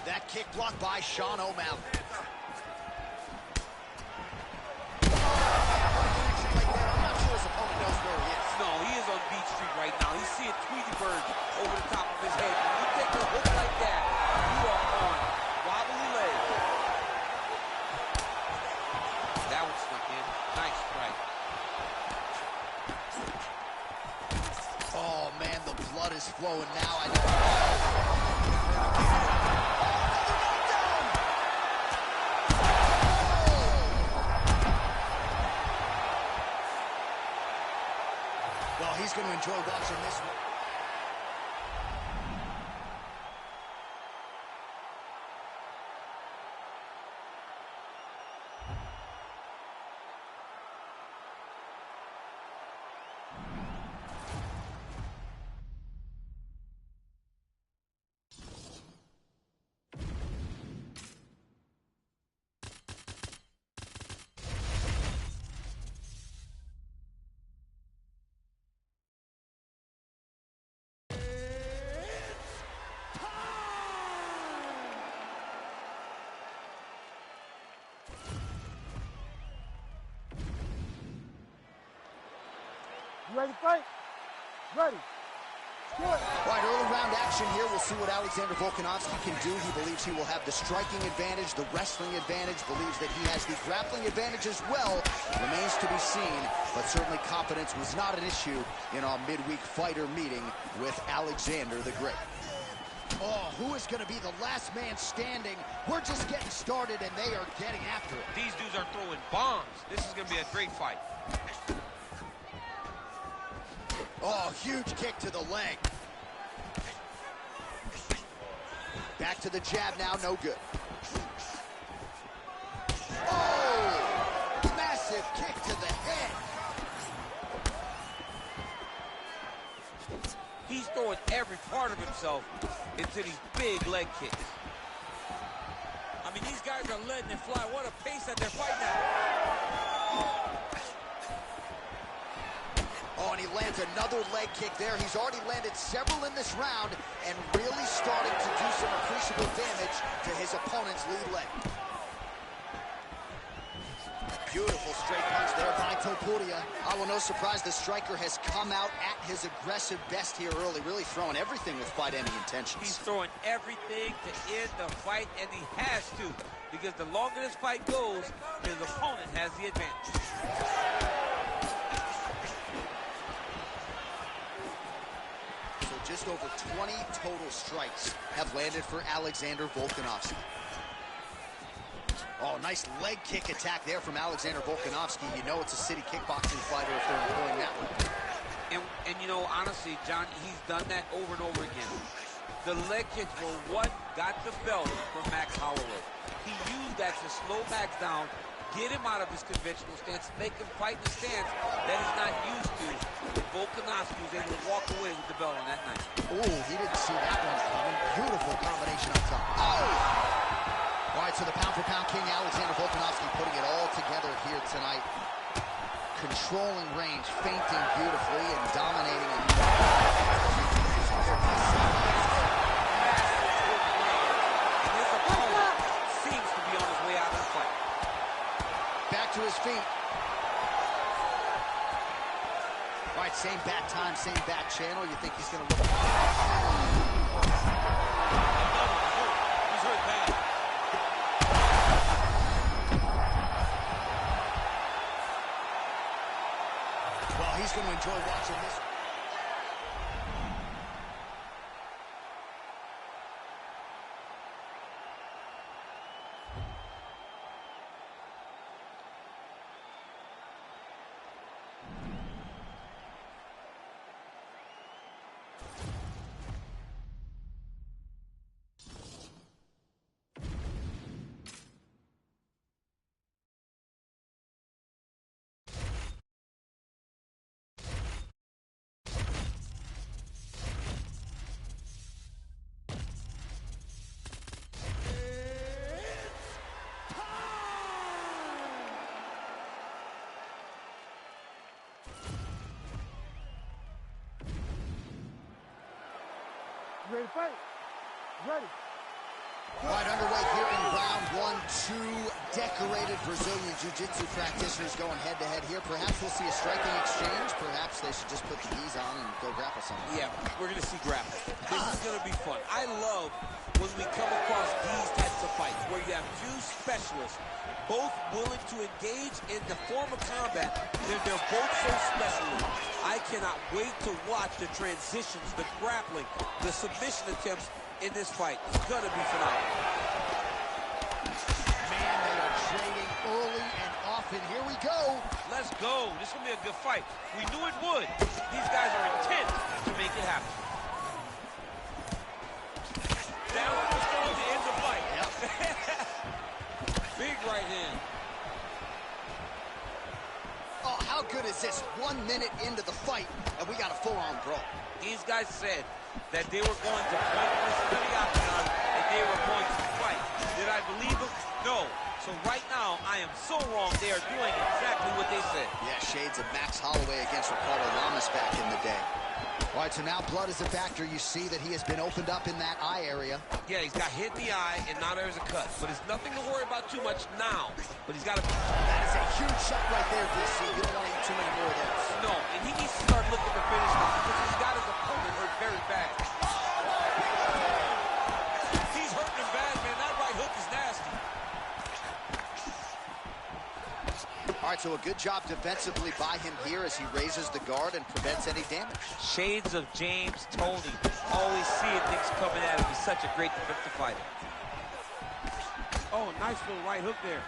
That kick blocked by Sean O'Malley. No, he is on Beach Street right now. He's seeing Tweety Bird over the top of his head. When you take a hook like that, you are on wobbly leg. That one snuck in. Nice strike. Oh, man, the blood is flowing now. I know. Well, he's going to enjoy watching this one. ready to fight? Ready. Good. All right, early round action here. We'll see what Alexander Volkanovski can do. He believes he will have the striking advantage, the wrestling advantage, believes that he has the grappling advantage as well. Remains to be seen, but certainly confidence was not an issue in our midweek fighter meeting with Alexander the Great. Oh, who is going to be the last man standing? We're just getting started, and they are getting after it. These dudes are throwing bombs. This is going to be a great fight. Oh, huge kick to the leg. Back to the jab now, no good. Oh, massive kick to the head. He's throwing every part of himself into these big leg kicks. I mean, these guys are letting it fly. What a pace that they're fighting at. Oh, and he lands another leg kick there. He's already landed several in this round and really starting to do some appreciable damage to his opponent's lead leg. Beautiful straight punch there by Topuria. Oh, well, no surprise, the striker has come out at his aggressive best here early, really throwing everything with fight-ending intentions. He's throwing everything to end the fight, and he has to, because the longer this fight goes, his opponent has the advantage. Just over 20 total strikes have landed for Alexander Volkanovski. Oh, nice leg kick attack there from Alexander Volkanovski. You know it's a city kickboxing fighter if they're employing that one. And you know, honestly, John, he's done that over and over again. The leg kicks were what got the belt from Max Holloway. He used that to slow Max down, get him out of his conventional stance, make him fight in the stance that he's not used to. Volkanovski was able to walk away with the belt on that night. Oh, he didn't see that one coming. Beautiful combination up top. Oh! All right, so the pound-for-pound king, Alexander Volkanovski, putting it all together here tonight. Controlling range, feinting beautifully, and dominating. And his opponent seems to be on his way out of the fight. Back to his feet. All right, same bat time, same bat channel. You think he's going to look... He's hurt bad. Well, he's going to enjoy watching this. You ready to fight? Ready. All right, underway here in round one. Two decorated Brazilian Jiu-Jitsu practitioners going head-to-head here. Perhaps we'll see a striking exchange. Perhaps they should just put the knees on and go grapple someone. Yeah, we're going to see grappling. This is going to be fun. I love when we come across these types of fights where you have two specialists both willing to engage in the form of combat. They're both so special. I cannot wait to watch the transitions, the grappling, the submission attempts in this fight. It's going to be phenomenal. Man, they are trading early and often. Here we go. Let's go. This is going to be a good fight. We knew it would. These guys are intent to make it happen. That one was going to end the fight. Yep. Big right hand. Oh, how good is this? 1 minute into the fight, and we got a full-on brawl. These guys said that they were going to point this to the octagon and they were going to fight. Did I believe them? No. So right now, I am so wrong. They are doing exactly what they said. Yeah, shades of Max Holloway against Ricardo Lamas back in the day. All right, so now blood is a factor. You see that he has been opened up in that eye area. Yeah, he's got hit in the eye, and now there's a cut. But it's nothing to worry about too much now. But he's got to... That is a huge shot right there, DC. You don't want to eat too many more of those. No, and he needs to start looking to finish now because he's got his opponent hurt very bad. He's hurting him bad, man. That right hook is nasty. All right, so a good job defensively by him here as he raises the guard and prevents any damage. Shades of James Toney. Always seeing things coming at him. He's such a great defensive fighter. Oh, nice little right hook there.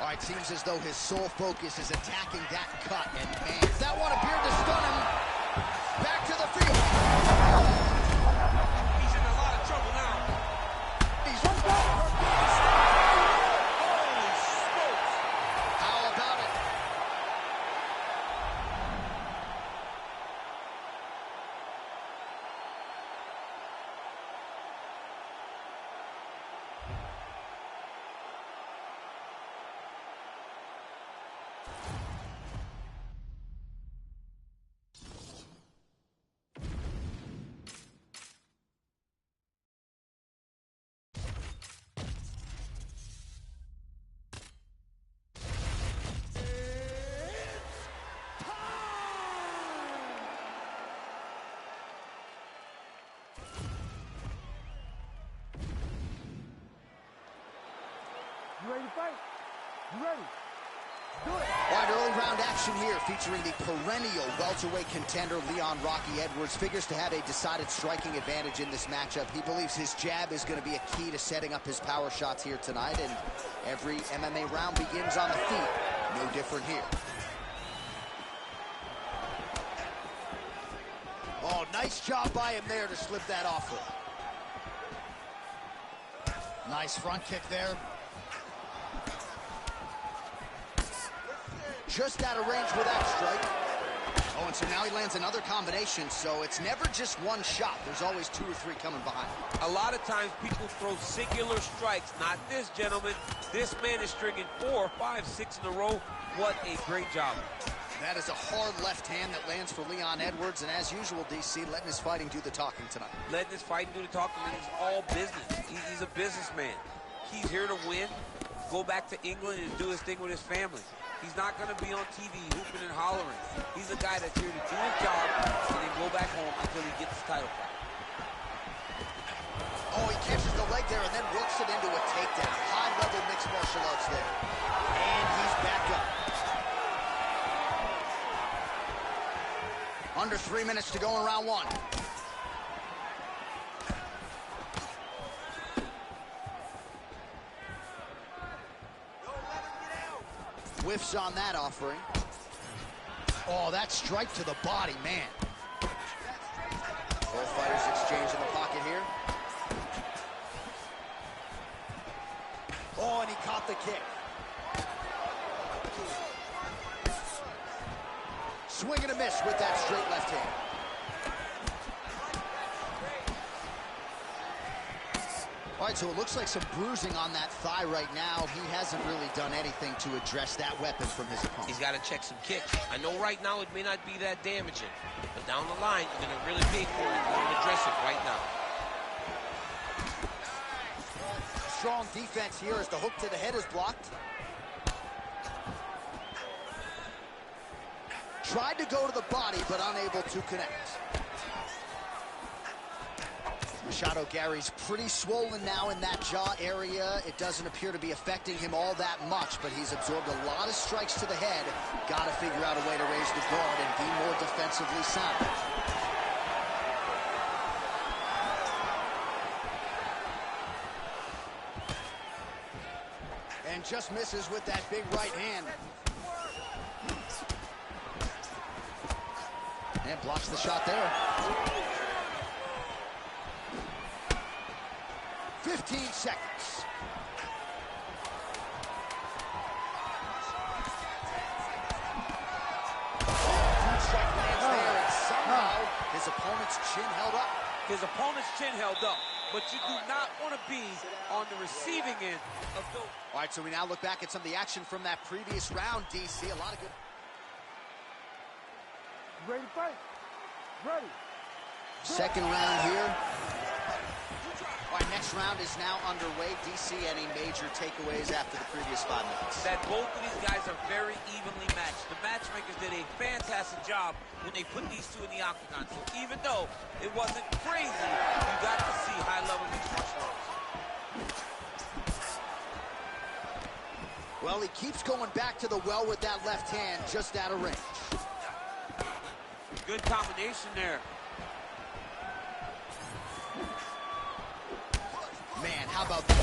All right, seems as though his sole focus is attacking that cut, and man, that one appeared to stun him. Back to the field. He's in a lot of trouble now. He's Holy smokes. how about it? You ready to fight? You ready? Do it. All right, early round action here featuring the perennial welterweight contender Leon Rocky Edwards. Figures to have a decided striking advantage in this matchup. He believes his jab is going to be a key to setting up his power shots here tonight, and every MMA round begins on the feet. No different here. Oh, nice job by him there to slip that off with. Nice front kick there. Just out of range with that strike. Oh, and so now he lands another combination, so it's never just one shot. There's always 2 or 3 coming behind. A lot of times people throw singular strikes. Not this gentleman. This man is stringing 4, 5, 6 in a row. What a great job. That is a hard left hand that lands for Leon Edwards, and as usual, DC, letting his fighting do the talking tonight. Letting his fighting do the talking, and he's all business. He's a businessman. He's here to win, go back to England and do his thing with his family. He's not going to be on TV hooping and hollering. He's a guy that's here to do his job and then go back home until he gets his title fight. Oh, he catches the leg there and then works it into a takedown. High-level mixed martial arts there. And he's back up. Under 3 minutes to go in round 1. Whiffs on that offering. Oh, that strike to the body, man. Both fighters exchange in the pocket here. Oh, and he caught the kick. Swing and a miss with that straight left hand. All right, so it looks like some bruising on that thigh right now. He hasn't really done anything to address that weapon from his opponent. He's got to check some kicks. I know right now it may not be that damaging, but down the line, you're going to really pay for it. You're going to address it right now. Strong defense here as the hook to the head is blocked. Tried to go to the body, but unable to connect. Machado Gary's pretty swollen now in that jaw area. It doesn't appear to be affecting him all that much, but he's absorbed a lot of strikes to the head. Got to figure out a way to raise the guard and be more defensively sound. And just misses with that big right hand. And blocks the shot there. 15 seconds. Two-strike lands there, and somehow his opponent's chin held up. His opponent's chin held up, but you do not want to be on the receiving end of those. All right, so we now look back at some of the action from that previous round, DC. A lot of good. You ready to fight? Ready. Second round here. All right, next round is now underway. DC, any major takeaways after the previous 5 minutes? That both of these guys are very evenly matched. The matchmakers did a fantastic job when they put these two in the octagon. So even though it wasn't crazy, you got to see high-level mixed martial arts. Well, he keeps going back to the well with that left hand, just out of range. Good combination there. Man, how about that?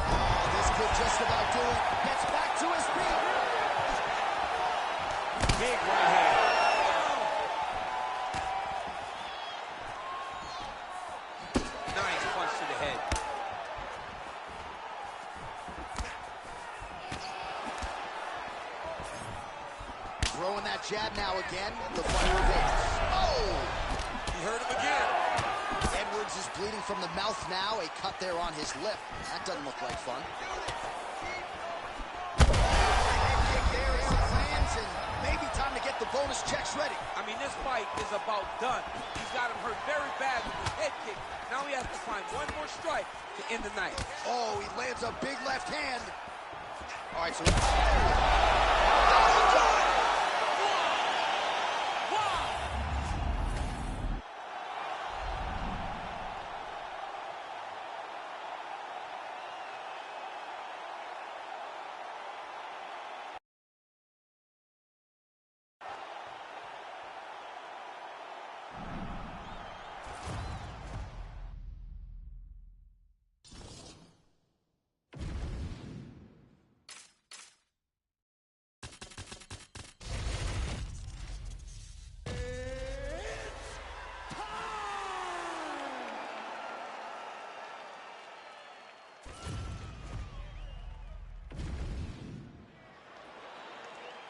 Oh, this could just about do it. Gets back to his feet. Big right hand. Nice punch to the head. Throwing that jab now again. The fighter evades. Oh! He hurt him again. Edwards is bleeding from the mouth now. A cut there on his lip. That doesn't look like fun. Kick there as it lands, and maybe time to get the bonus checks ready. I mean, this fight is about done. He's got him hurt very bad with his head kick. Now he has to find one more strike to end the night. Oh, he lands a big left hand. All right, so...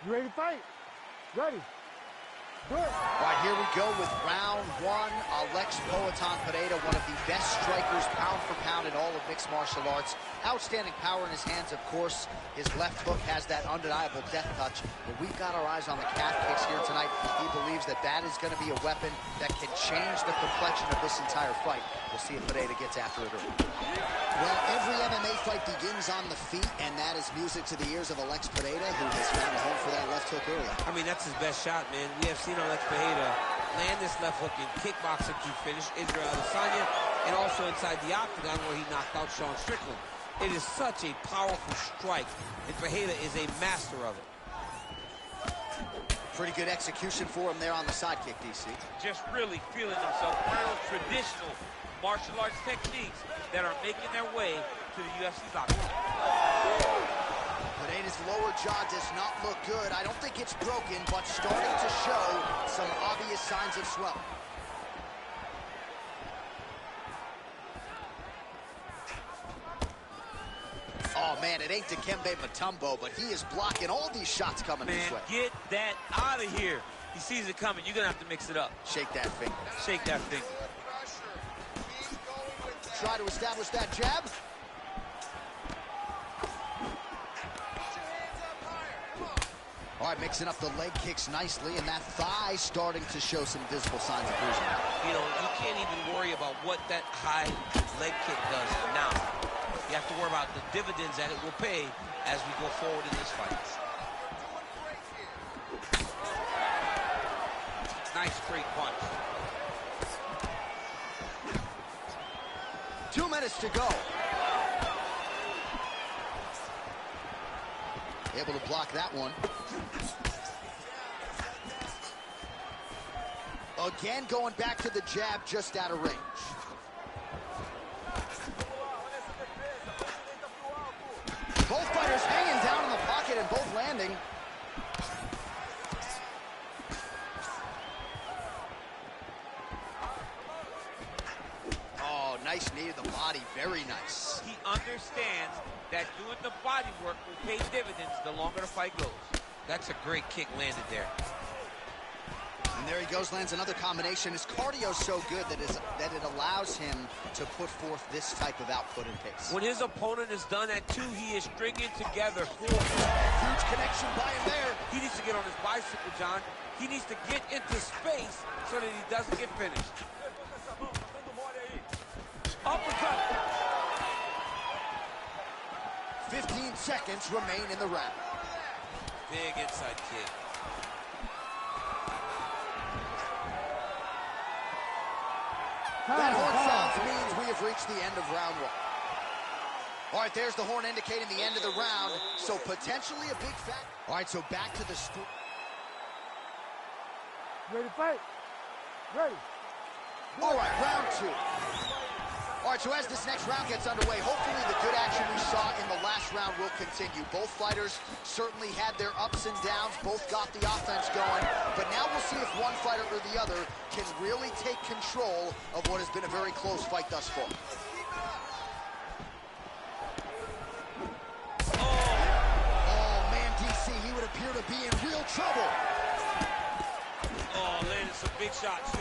You ready to fight? Ready. Good. All right, here we go with round 1. Alex Pereira, one of the best strikers pound for pound in all of mixed martial arts. Outstanding power in his hands, of course. His left hook has that undeniable death touch. But we've got our eyes on the calf kicks here tonight. He believes that that is going to be a weapon that can change the complexion of this entire fight. We'll see if Pereira gets after it early. Well, every MMA fight begins on the feet, and that is music to the ears of Alex Pereira, who has found a home for that left hook early. I mean, that's his best shot, man. We have seen Alex Pereira land this left hook in kickboxing to finish Israel Adesanya, and also inside the octagon where he knocked out Sean Strickland. It is such a powerful strike, and Pereira is a master of it. Pretty good execution for him there on the side kick, DC. Just really feeling himself. One of those traditional martial arts techniques that are making their way to the UFC's octagon. Pereira's lower jaw does not look good. I don't think it's broken, but starting to show some obvious signs of swelling. Oh, man, it ain't Dikembe Mutombo, but he is blocking all these shots coming his way. Get that out of here. He sees it coming. You're going to have to mix it up. Shake that finger. Shake that finger. Try to establish that jab. All right, mixing up the leg kicks nicely, and that thigh starting to show some visible signs of bruising. You know, you can't even worry about what that high leg kick does now. You have to worry about the dividends that it will pay as we go forward in this fight. Nice straight punch. 2 minutes to go. Able to block that one. Again, going back to the jab, just out of range. Both fighters hanging down in the pocket and both landing. Oh, nice knee to the body, very nice. He understands that doing the body work will pay dividends the longer the fight goes. That's a great kick landed there. And there he goes, lands another combination. His cardio's so good that it allows him to put forth this type of output and pace. When his opponent is done at 2, he is stringing together 4. Huge connection by him there. He needs to get on his bicycle, John. He needs to get into space so that he doesn't get finished. Uppercut. 15 seconds remain in the round. Big inside kick. That horn sounds means we have reached the end of round one. All right, there's the horn indicating the end of the round, so potentially a big factor. All right, so back to the score. Ready to fight? Ready. All right, round two. All right, so as this next round gets underway, hopefully the good action we saw in the last round will continue. Both fighters certainly had their ups and downs, both got the offense going, but now we'll see if one fighter or the other can really take control of what has been a very close fight thus far. Oh man, DC, he would appear to be in real trouble. Oh, landed some big shots, too.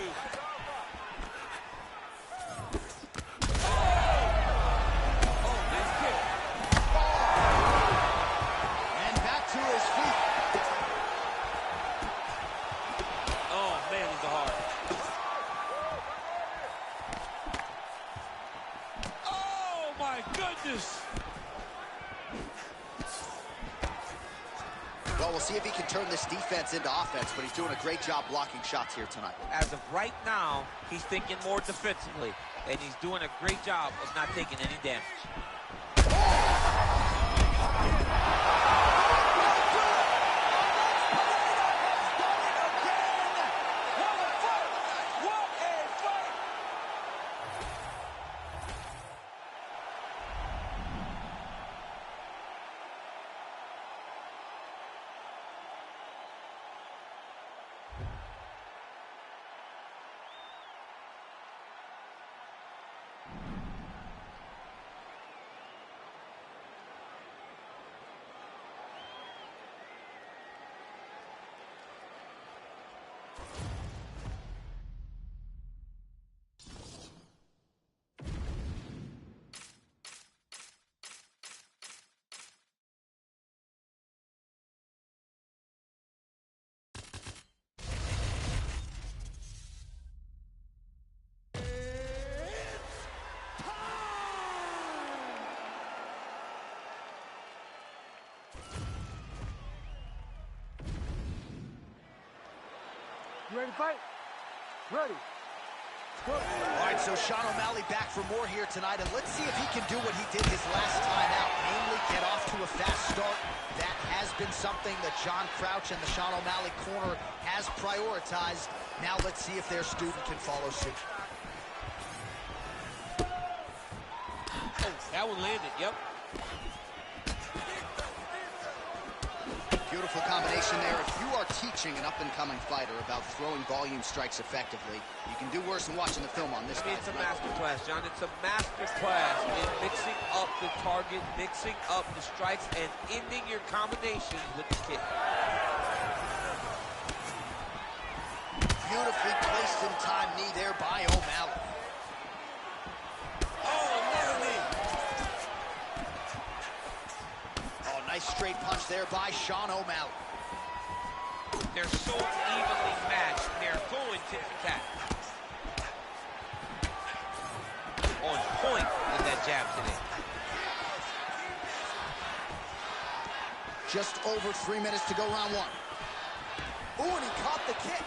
Well, we'll see if he can turn this defense into offense, but he's doing a great job blocking shots here tonight. As of right now, he's thinking more defensively, and he's doing a great job of not taking any damage. You ready to fight? Ready. Go. All right, so Sean O'Malley back for more here tonight, and let's see if he can do what he did his last time out, namely get off to a fast start. That has been something that John Crouch and the Sean O'Malley corner has prioritized. Now let's see if their student can follow suit. Oh, that one landed, yep. Beautiful combination there. If you are teaching an up-and-coming fighter about throwing volume strikes effectively, you can do worse than watching the film on this guy. It's a master class, John. It's a master class in mixing up the target, mixing up the strikes, and ending your combinations with the kick. Beautifully placed in time knee there by O'Malley. Nice straight punch there by Sean O'Malley. They're so evenly matched. They're going tit for tat. On point with that jab today. Just over 3 minutes to go, round one. Ooh, and he caught the kick.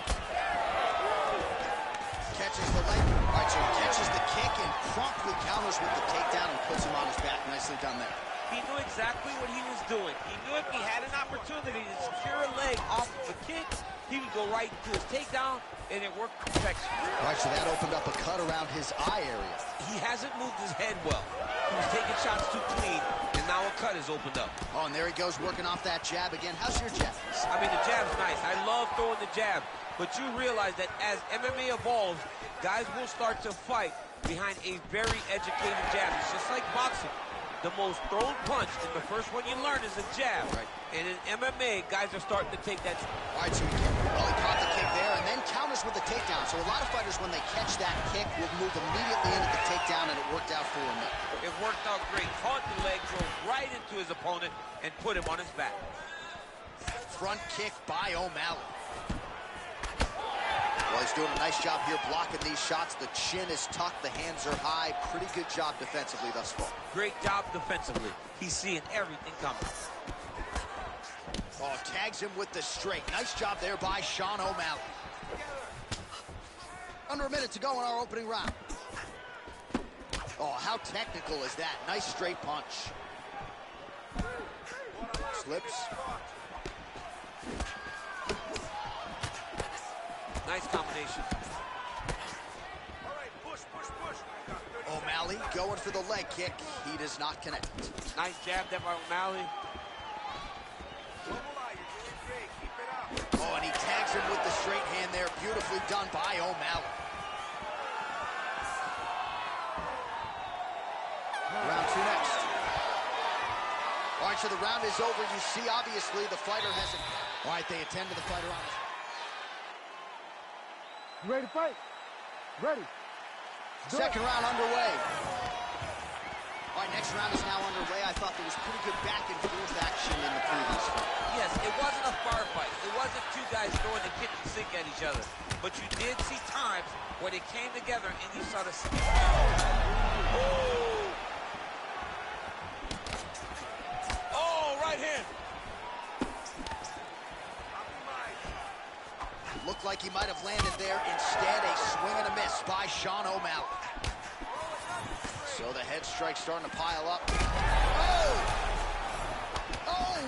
Catches the leg. All right, so he catches the kick and promptly counters with the takedown and puts him on his back. Nicely done there. He knew exactly what he was doing. He knew if he had an opportunity to secure a leg off of a kick, he would go right to his takedown, and it worked to perfection. All right, so that opened up a cut around his eye area. He hasn't moved his head well. He was taking shots too clean, and now a cut has opened up. Oh, and there he goes working off that jab again. How's your jab? I mean, the jab's nice. I love throwing the jab, but you realize that as MMA evolves, guys will start to fight behind a very educated jab. It's just like boxing. The most thrown punch, and the first one you learn is a jab. Right. And in MMA, guys are starting to take that. All right, so he caught the kick there and then counters with the takedown. So a lot of fighters, when they catch that kick, will move immediately into the takedown, and it worked out for him. It worked out great. Caught the leg, drove right into his opponent, and put him on his back. Front kick by O'Malley. Well, he's doing a nice job here blocking these shots. The chin is tucked, the hands are high. Pretty good job defensively thus far. Great job defensively. He's seeing everything coming. Oh, tags him with the straight. Nice job there by Sean O'Malley. Under a minute to go in our opening round. Oh, how technical is that? Nice straight punch. Slips. Nice combination. O'Malley going for the leg kick. He does not connect. Nice jab there by O'Malley. Oh, and he tags him with the straight hand there. Beautifully done by O'Malley. Round two next. All right, so the round is over. You see, obviously, the fighter hasn't. All right, they attend to the fighter on his. You ready to fight? Ready. Second round underway. All right, next round is now underway. I thought there was pretty good back and forth action in the previous fight. Yes, it wasn't a firefight. It wasn't two guys throwing the kitchen sink at each other. But you did see times where they came together and you saw the... Oh, right hand. Looked like he might have landed there. Instead, a swing and a miss by Sean O'Malley. So the head strike's starting to pile up. Oh! Oh!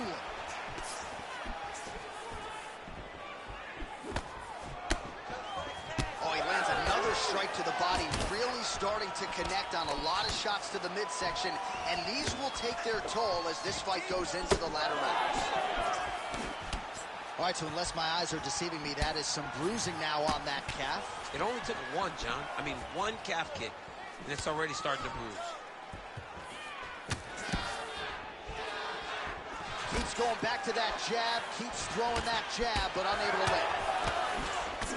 Oh, he lands another strike to the body, really starting to connect on a lot of shots to the midsection, and these will take their toll as this fight goes into the latter rounds. All right, so unless my eyes are deceiving me, that is some bruising now on that calf. It only took one, John. I mean, one calf kick, and it's already starting to bruise. Keeps going back to that jab, keeps throwing that jab, but unable to land.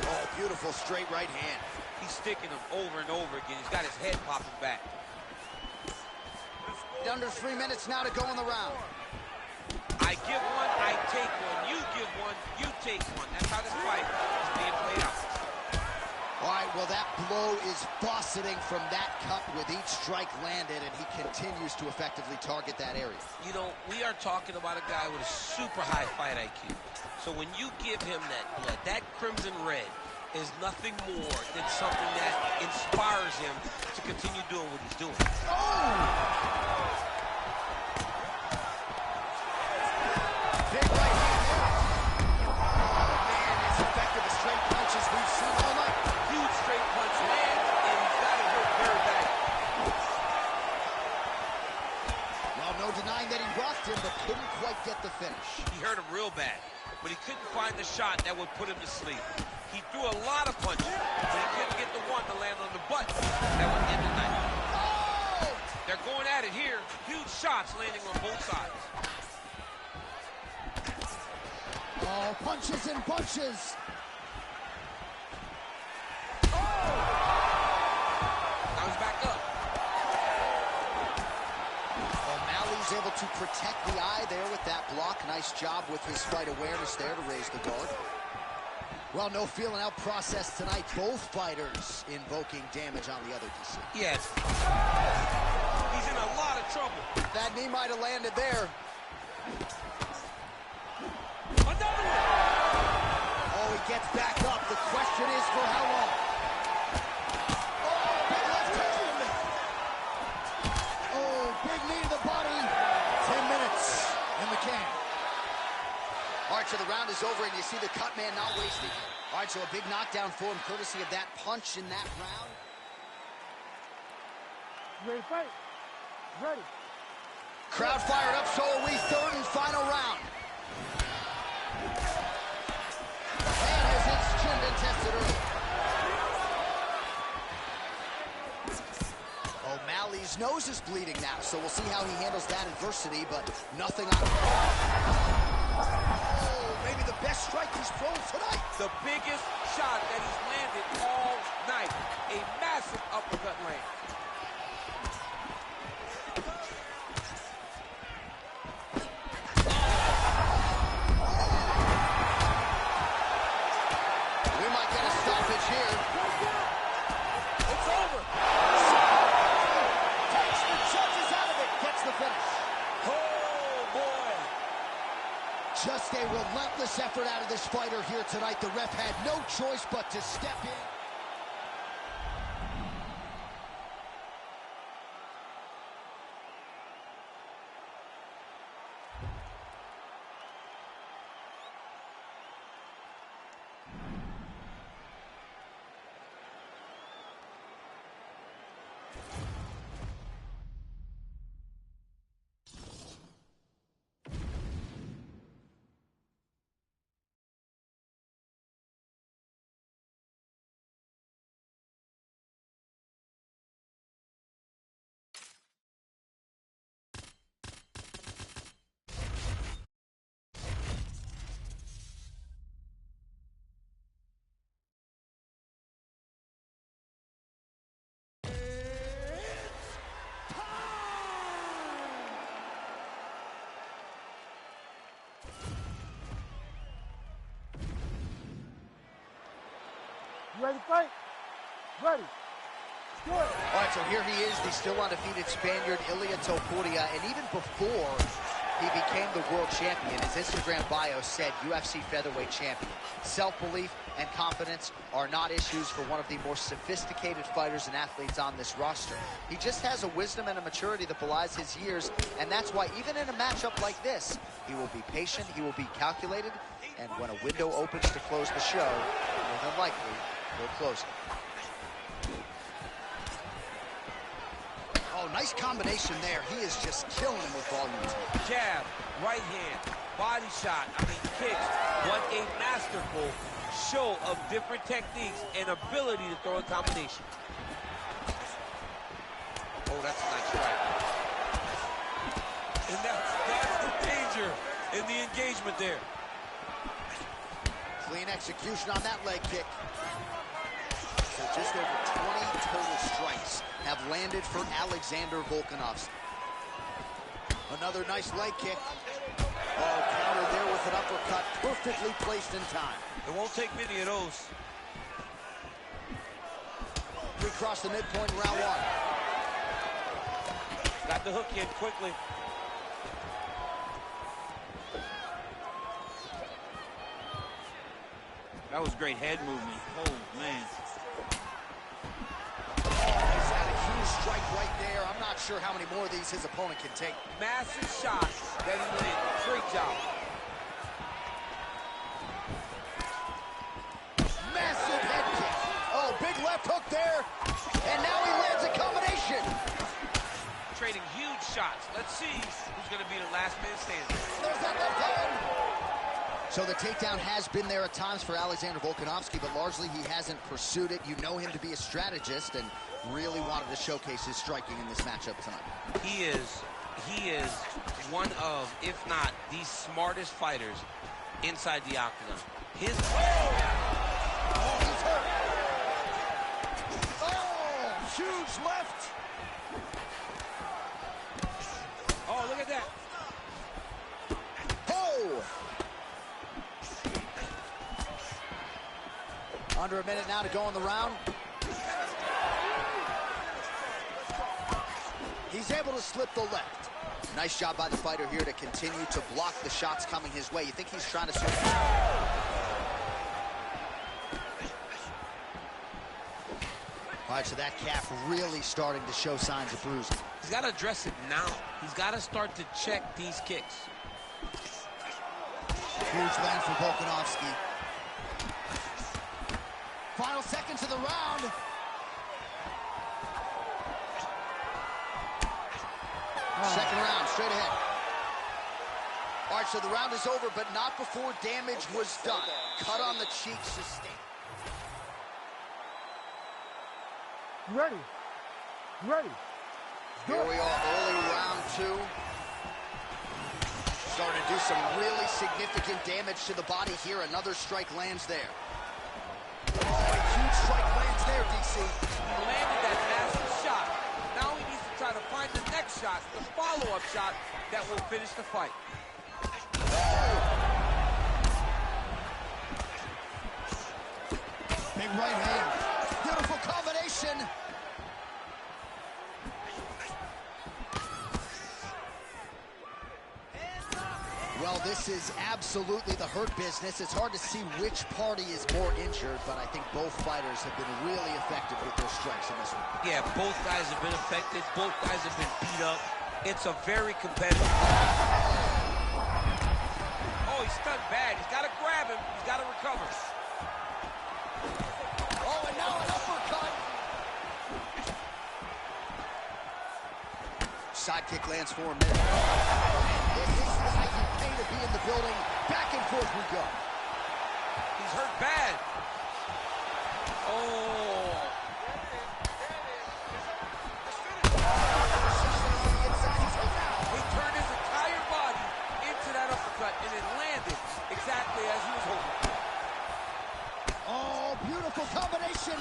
Oh, beautiful straight right hand. He's sticking him over and over again. He's got his head popping back. Under 3 minutes now to go in the round. I give one, I take one. You give one, you take one. That's how this fight is being played out. All right, well, that blow is buffeting from that cut with each strike landed, and he continues to effectively target that area. You know, we are talking about a guy with a super high fight IQ. So when you give him that blood, that crimson red is nothing more than something that inspires him to continue doing what he's doing. Oh! Big right hand there. Man, as effective as straight punches we've seen all night. Huge straight punch lands, and he's got it hurt very bad. Well, no denying that he rocked him, but couldn't quite get the finish. He hurt him real bad, but he couldn't find the shot that would put him to sleep. He threw a lot of punches, but he couldn't get the one to land on the butt that would end the night. Oh! They're going at it here. Huge shots landing on both sides. Oh, punches and bunches. Now he's back up. O'Malley's able to protect the eye there with that block. Nice job with his fight awareness there to raise the guard. Well, no feeling out process tonight. Both fighters invoking damage on the other, DC. Yes. He's in a lot of trouble. That knee might have landed there. Another one. Oh, he gets back up. The question is for how long? Oh, big left hand. Oh, big knee to the body. 10 minutes in the can. All right, so the round is over, and you see the cut man not wasting. All right, so a big knockdown for him, courtesy of that punch in that round. You ready to fight? Ready. Crowd fired up, so are we. Third and final round. And has his chin been tested early. O'Malley's nose is bleeding now, so we'll see how he handles that adversity, but nothing on. Oh, maybe the best strike he's thrown tonight. The biggest shot that he's landed all night. A massive uppercut land. We might get a stoppage Just a relentless effort out of this fighter here tonight. The ref had no choice but to step in. You ready to fight? Ready. Good. All right, so here he is, the still undefeated Spaniard, Ilia Topuria, and even before he became the world champion, his Instagram bio said UFC featherweight champion. Self-belief and confidence are not issues for one of the more sophisticated fighters and athletes on this roster. He just has a wisdom and a maturity that belies his years, and that's why even in a matchup like this, he will be patient, he will be calculated, and when a window opens to close the show, more than likely, he'll close it. Oh, nice combination there. He is just killing him with volume. Jab, right hand, body shot, kicks. What a masterful show of different techniques and ability to throw a combination. Oh, that's a nice strike. And that's the danger in the engagement there. Clean execution on that leg kick. So just over 20 total strikes have landed for Alexander Volkanovski. Another nice leg kick. Oh, counter there with an uppercut, perfectly placed in time. It won't take many of those. We crossed the midpoint in round one. Got the hook in quickly. That was great head movement. Oh, man. He's had a huge strike right there. I'm not sure how many more of these his opponent can take. Massive shots that he landed. Great job. Massive head kick. Oh, big left hook there. And now he lands a combination. Trading huge shots. Let's see who's going to be the last man standing. There's that left hand. So the takedown has been there at times for Alexander Volkanovski, but largely he hasn't pursued it. You know him to be a strategist and really wanted to showcase his striking in this matchup tonight. He is one of, if not the smartest fighters inside the octagon. His Oh, he's hurt. Oh, huge left. Oh, look at that. Oh. Under a minute now to go in the round. He's able to slip the left. Nice job by the fighter here to continue to block the shots coming his way. You think he's trying to... All right, so that calf really starting to show signs of bruising. He's got to address it now. He's got to start to check these kicks. Huge land for Volkanovski. Final seconds of the round. Second round, straight ahead. All right, so the round is over, but not before damage was done. Cut on the cheek, sustained. You ready? You ready? Here we are, early round two. Starting to do some really significant damage to the body here. Another strike lands there. Oh, a huge strike lands there, DC. He landed that massive shot. Now he needs to try to find the next shot, the follow-up shot that will finish the fight. Big right hand. Beautiful combination. Well, this is absolutely the hurt business. It's hard to see which party is more injured, but I think both fighters have been really effective with their strikes in this one. Yeah, both guys have been affected. Both guys have been beat up. It's a very competitive. Oh, he's stunned bad. He's got to grab him. He's got to recover. Oh, and now an uppercut. Side kick lands for a minute. This is like you pay to be in the building. Back and forth we go. He's hurt bad. Oh. He turned his entire body into that uppercut, and it landed exactly as he was hoping. Oh, beautiful combination.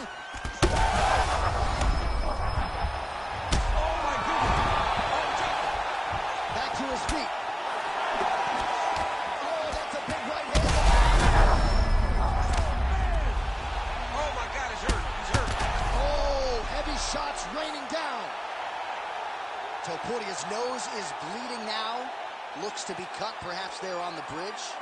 Oh, my goodness. Back to his feet. Oh, that's a big right hand. Oh, my God, he's hurt. He's hurt. Oh, heavy shots raining down. Topuria's nose is bleeding now. Looks to be cut, perhaps there on the bridge.